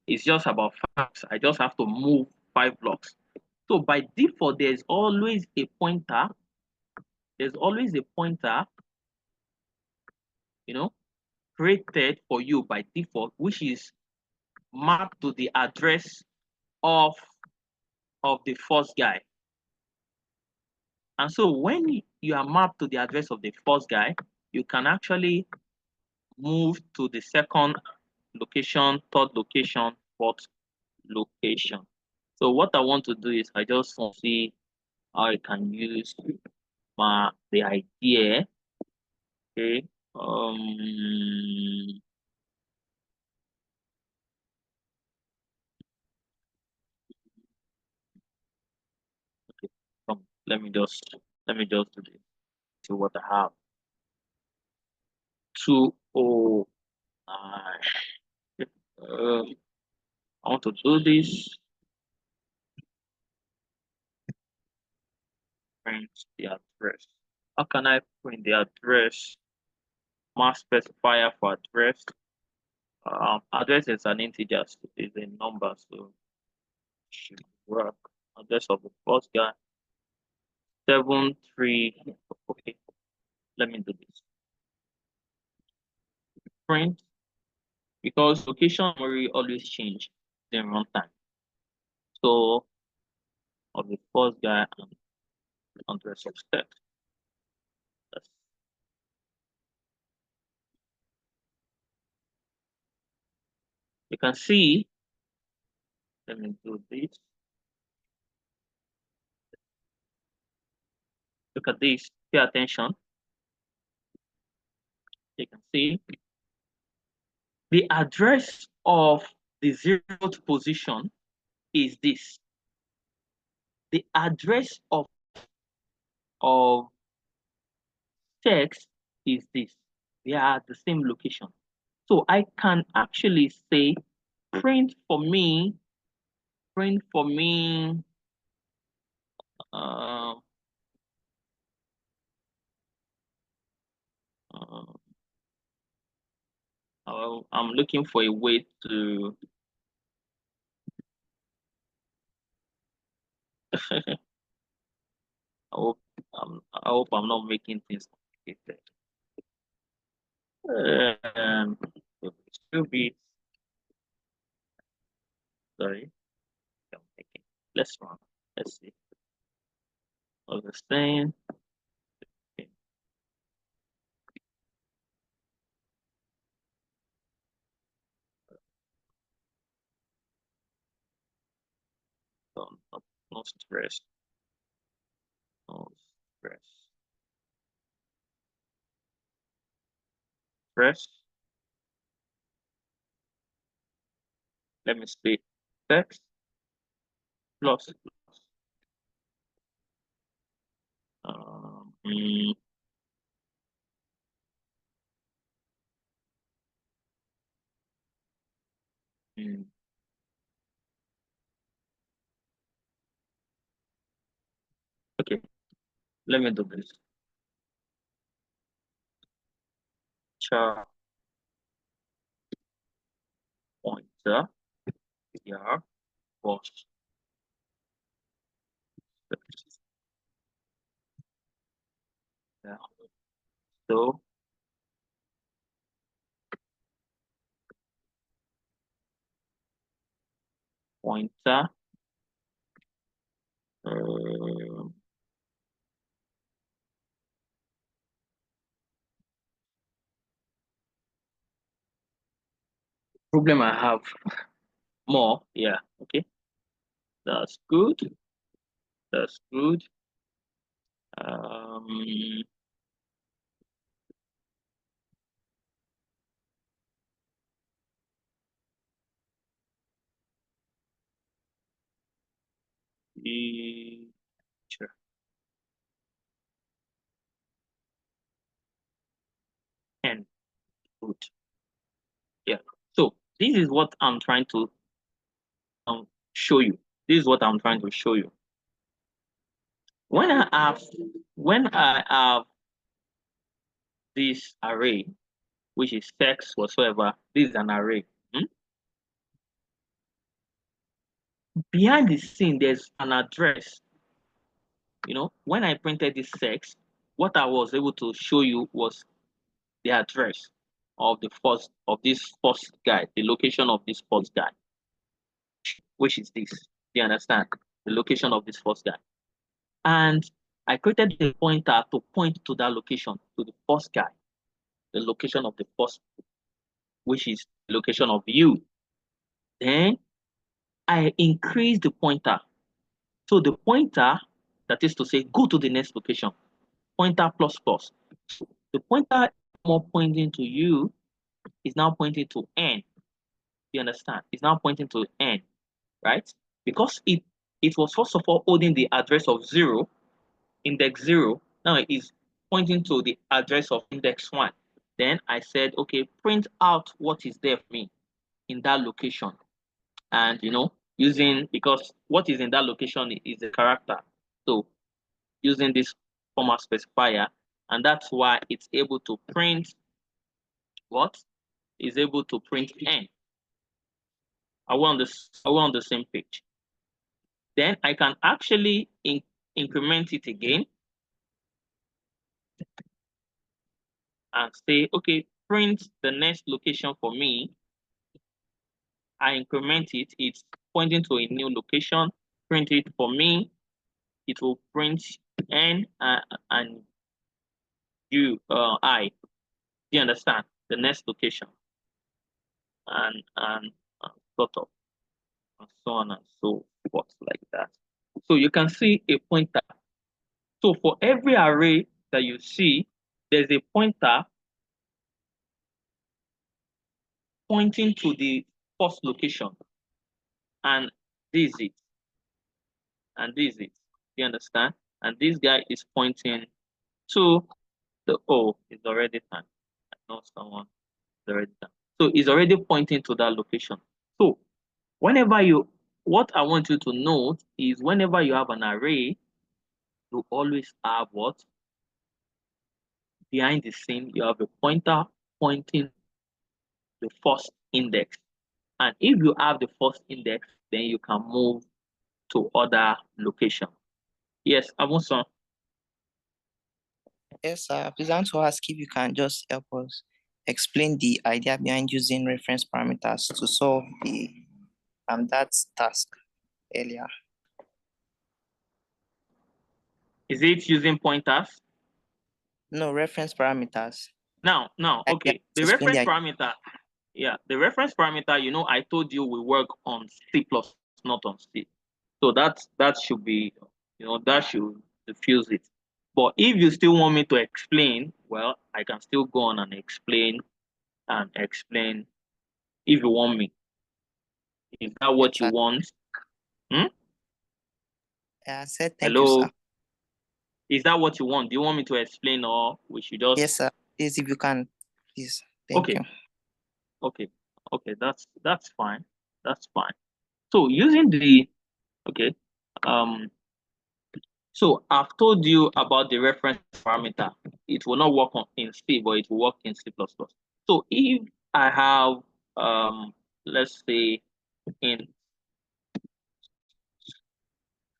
it's just about 5. I just have to move 5 blocks. So by default, there's always a pointer. There's always a pointer, created for you by default, which is mapped to the address of the first guy. And so when you are mapped to the address of the first guy, you can actually move to the second location, third location, fourth location. So what I want to do is I just want to see how I can use the idea. Okay. Okay. let me just do this. See what I have. 209. I want to do this. Print the address. How can I print the address? Mass specifier for address. Address is an integer, so it's a number, so it should work. Address of the first guy. 73. Okay, let me do this. Print, because location memory always change in runtime. So of the first guy and address of text. You can see, let me do this. Look at this, pay attention. You can see the address of the 0th position is this. The address of text is this. They are at the same location. So I can actually say print for me, uh, I'm looking for a way to I hope I'm not making things complicated. 2 bits. Sorry. Let's run. Let's see. What was saying. Okay. No stress. No stress. Stress. Let me see. Text plus. Mm, mm. Okay, let me do this. Char pointer here was yeah. So pointer problem I have more. Yeah, okay. That's good. That's good. Sure. And good. Yeah. So this is what I'm trying to show you. This is what I'm trying to show you. When I have this array, which is text whatsoever, this is an array. Behind the scene, there's an address. You know, when I printed this text, what I was able to show you was the address of this first guy, the location of this first guy, which is this. Do you understand? The location of this first guy. And I created a pointer to point to that location, to the first guy, the location of the first, which is the location of you. Then I increase the pointer. So the pointer, that is to say, go to the next location, pointer plus plus. The pointer more pointing to you is now pointing to n. You understand? It's now pointing to n, right? Because it was first of all holding the address of 0, index 0. Now it is pointing to the address of index 1. Then I said, okay, print out what is there for me in that location. And using, because what is in that location is a character. So using this comma specifier, and that's why it's able to print what? Is able to print n. Are we on the same page? Then I can actually increment it again and say, okay, print the next location for me. I increment it, it's pointing to a new location. Print it for me. It will print n and I. Do you understand? The next location. And sort of, and so on and so forth, like that. So you can see a pointer. So for every array that you see, there's a pointer pointing to the first location. And this is it. And this is it. You understand? And this guy is pointing to the it's already done. I know someone is already done. So it's already pointing to that location. So whenever what I want you to note is whenever you have an array, you always have what? Behind the scene, you have a pointer pointing the first index. And if you have the first index, then you can move to other location. Yes, Amuson. Yes, sir. Please, I want to ask if you can just help us explain the idea behind using reference parameters to solve the that task earlier. Is it using pointers? No, reference parameters. Now, okay. The explain reference the parameter, the reference parameter, I told you we work on C++, not on C. So that should be, that should diffuse it. But if you still want me to explain, well, I can still go on and explain if you want me. Is that what you want? I said thank Hello? you, sir. Is that what you want? Do you want me to explain, or we should just? Yes, sir. Please, if you can, please. Thank you. Okay, that's fine. That's fine. So using the so I've told you about the reference parameter. It will not work in C, but it will work in C++. So if I have let's say in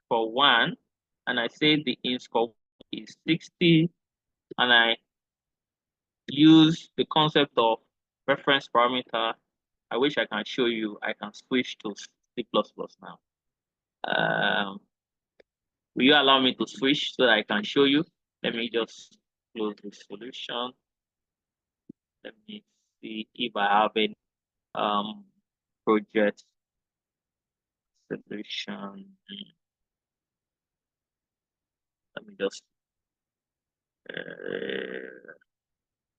for 1, and I say the int score is 60, and I use the concept of reference parameter, I wish I can show you. I can switch to C++ now. Will you allow me to switch so that I can show you? Let me just close the solution. Let me see if I have any project solution. Let me just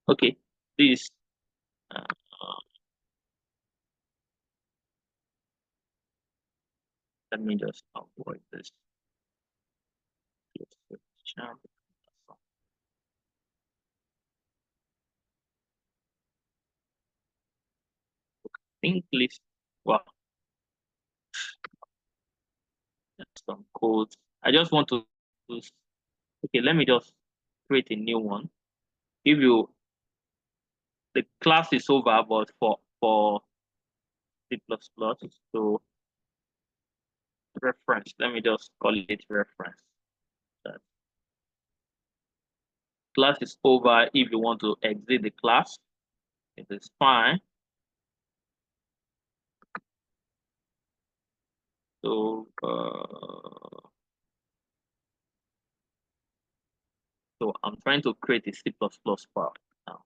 okay, this let me just avoid this. Think list. Wow. Some code. I just want to okay, let me just create a new one. If you the class is over, but for C++, so reference. Let me just call it reference. That class is over. If you want to exit the class, it is fine. So so I'm trying to create a C++ file now.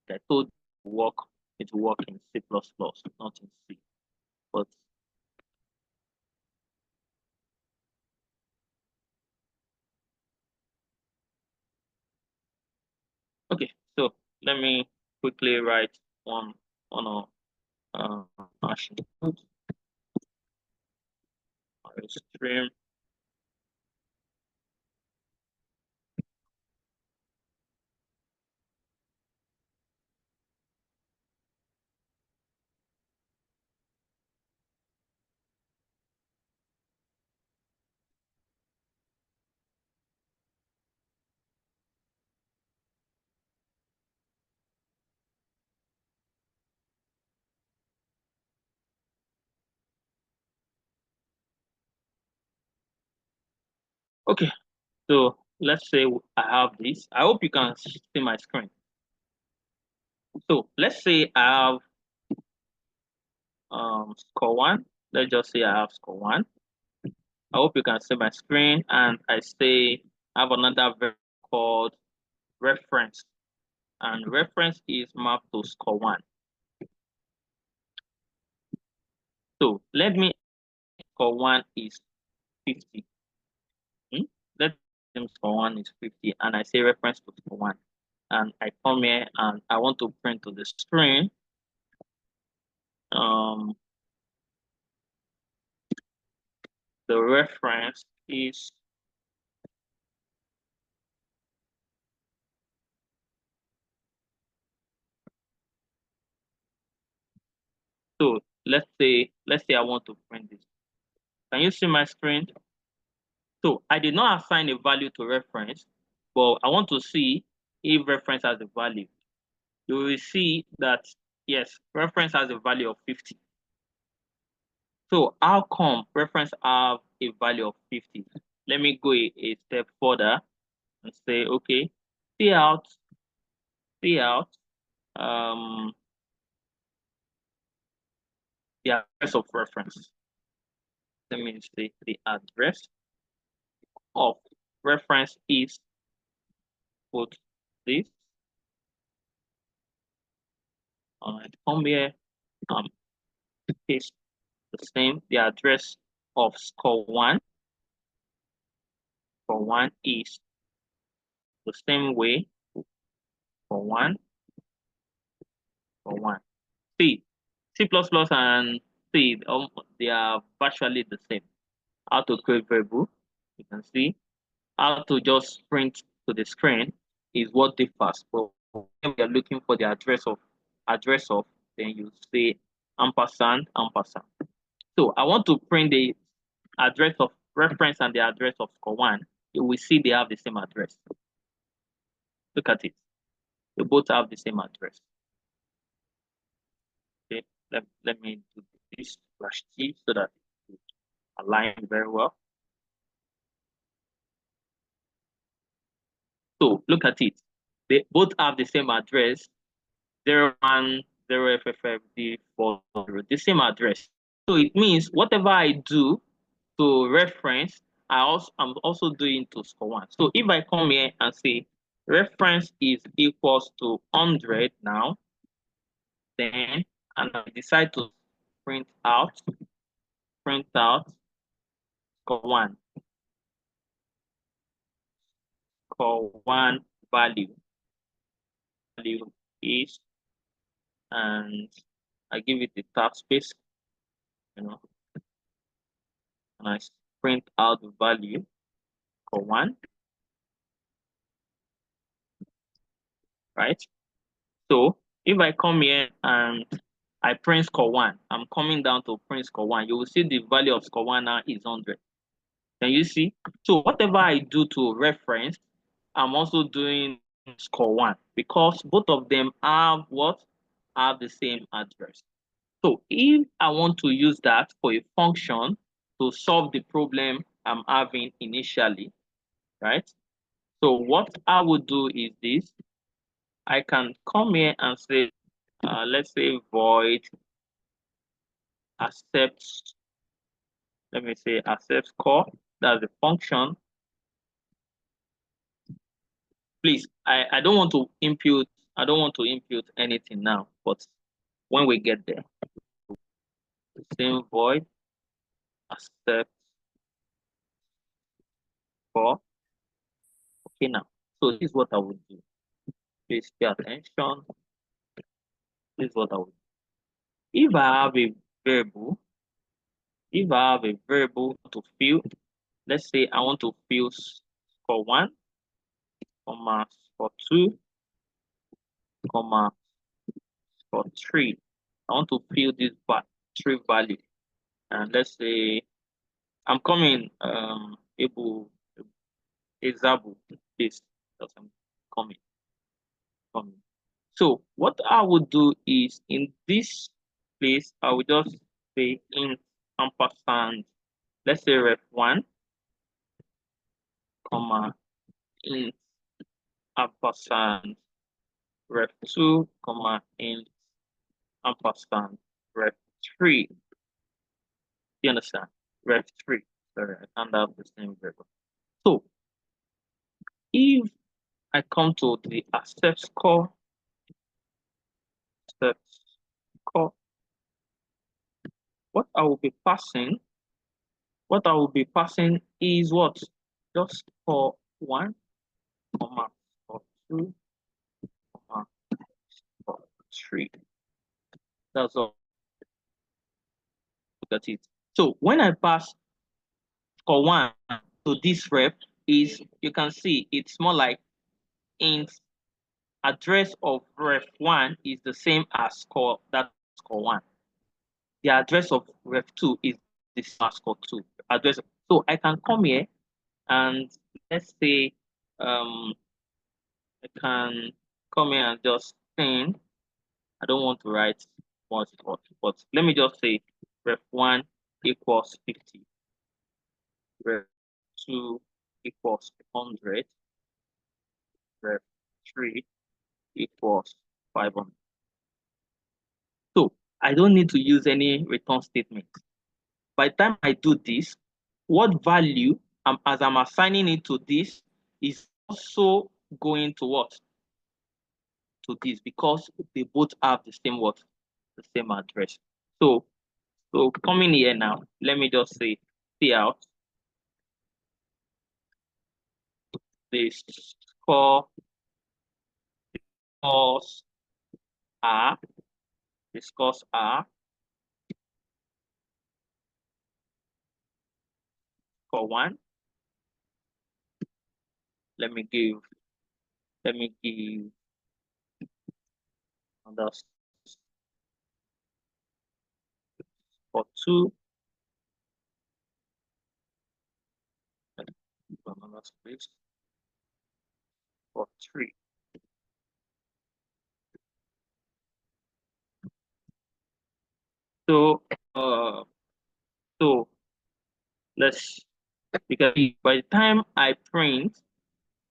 I told it will work in C++, not in C. But okay, so let me quickly write one on machine code. Stream. Okay, so let's say I have this. I hope you can see my screen. So let's say I have score 1. Let's just say I have score 1. I hope you can see my screen, and I say I have another variable called reference, and reference is mapped to score 1. So let me score 1 is 50. Let me score 1 is 50, and I say reference to score 1. And I come here and I want to print to the screen. The reference is so let's say I want to print this. Can you see my screen? So I did not assign a value to reference, but I want to see if reference has a value. You will see that yes, reference has a value of 50. So how come reference have a value of 50? Let me go a step further and say, okay, see out um the address of reference. Let me say the address of reference is put this. I come here, paste the same. The address of score 1 for 1 is the same way for 1 for 1. C and C, they are virtually the same. How to create variable, you can see. How to just print to the screen is what differs. But when we are looking for the address of, then you say ampersand. So I want to print the address of reference and the address of score 1. You will see they have the same address. Look at it. They both have the same address. Okay, let me do this /T so that it align very well. So look at it. They both have the same address, 010FFFD40, the same address. So it means whatever I do to reference, I'm also doing to score 1. So if I come here and say reference is equals to 100 now, then and I decide to print out score 1 value is, and I give it the tab space, and I print out the value for 1, right? So if I come here and I print score 1, I'm coming down to print score 1. You will see the value of score 1 now is 100. Can you see? So whatever I do to reference, I'm also doing score 1 because both of them have what? Have the same address. So if I want to use that for a function to solve the problem I'm having initially, right? So what I would do is this. I can come here and say, let's say void accept, let me say accept score. That's the function. Please, I don't want to impute, anything now, but when we get there, same void accept score. Okay, now, so this is what I would do. Please pay attention. This is what I would do. If I have a variable, to fill, let's say I want to fill score 1, comma score 2, comma score 3. I want to fill this 3 value, and let's say I'm coming example this that I'm coming. So what I would do is in this place I will just say in ampersand, let's say ref1, comma, int ampersand ref2, comma, int ampersand ref3. You understand? Ref3. Sorry, I can't have the same variable. So if I come to the accept score, what I will be passing is what? Just for 1, comma, for 2, comma, for 3. That's all. Look at it. So when I pass score 1 to this ref, is you can see it's more like int address of ref1 is the same as score 1. The address of ref2 is the same as score 2 address. So I can come here and let's say I can come here and just send. I don't want to write what, but let me just say ref1 equals 50, ref2 equals 100, ref3 equals 500. So I don't need to use any return statement. By the time I do this, what value as I'm assigning it to this is also going to what? To this, because they both have the same what? The same address. So coming here now, let me just say cout the scores are for 1. Let me give another for 2. Another space for 3. So because by the time I print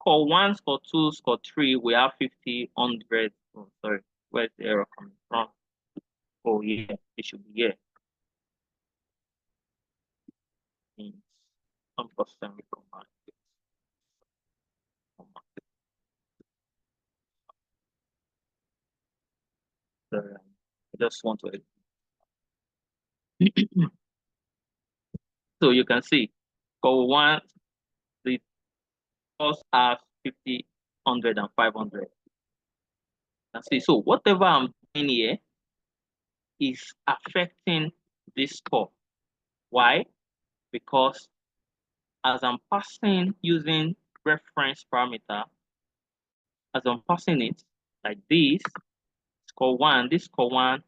score 1, score 2, score 3, we have 50, 100. Oh, sorry, where's the error coming from? Oh yeah, it should be here. Ampersand command. Sorry, I just want to. So you can see, score 1, the scores are 50, 100, and 500. You can see, so whatever I'm doing here is affecting this score. Why? Because as I'm passing using reference parameter, as I'm passing it like this, score 1, this score 1,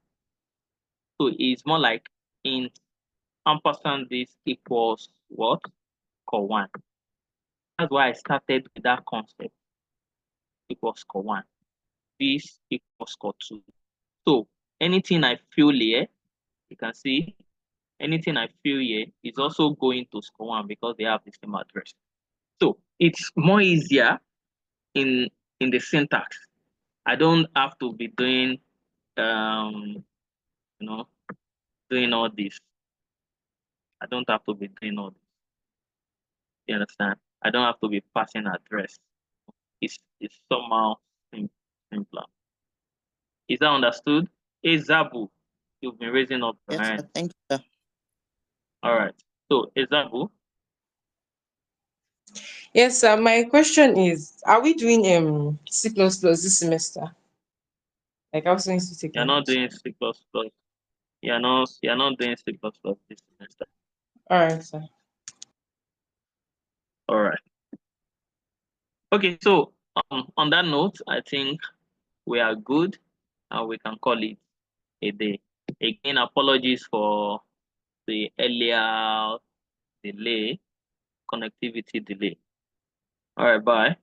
so it's more like in ampersand this equals what? Score 1. That's why I started with that concept. Equals score 1. This equals score 2. So anything I fill here, you can see anything I fill here is also going to score 1 because they have the same address. So it's more easier in the syntax. I don't have to be doing doing all this. I don't have to be doing all this. You understand? I don't have to be passing address. It's somehow simpler. Is that understood? Hey Zabu, you've been raising up your Yes, hand. sir. Thank you, sir. All right. So Zabu. Yes, sir. My question is, are we doing C++ this semester? Like I was going to take You're not doing C++. You're not doing C++ this semester. All right, sir. All right. Okay, so on that note, I think we are good and we can call it a day. Again, apologies for the earlier delay, connectivity delay. All right, bye.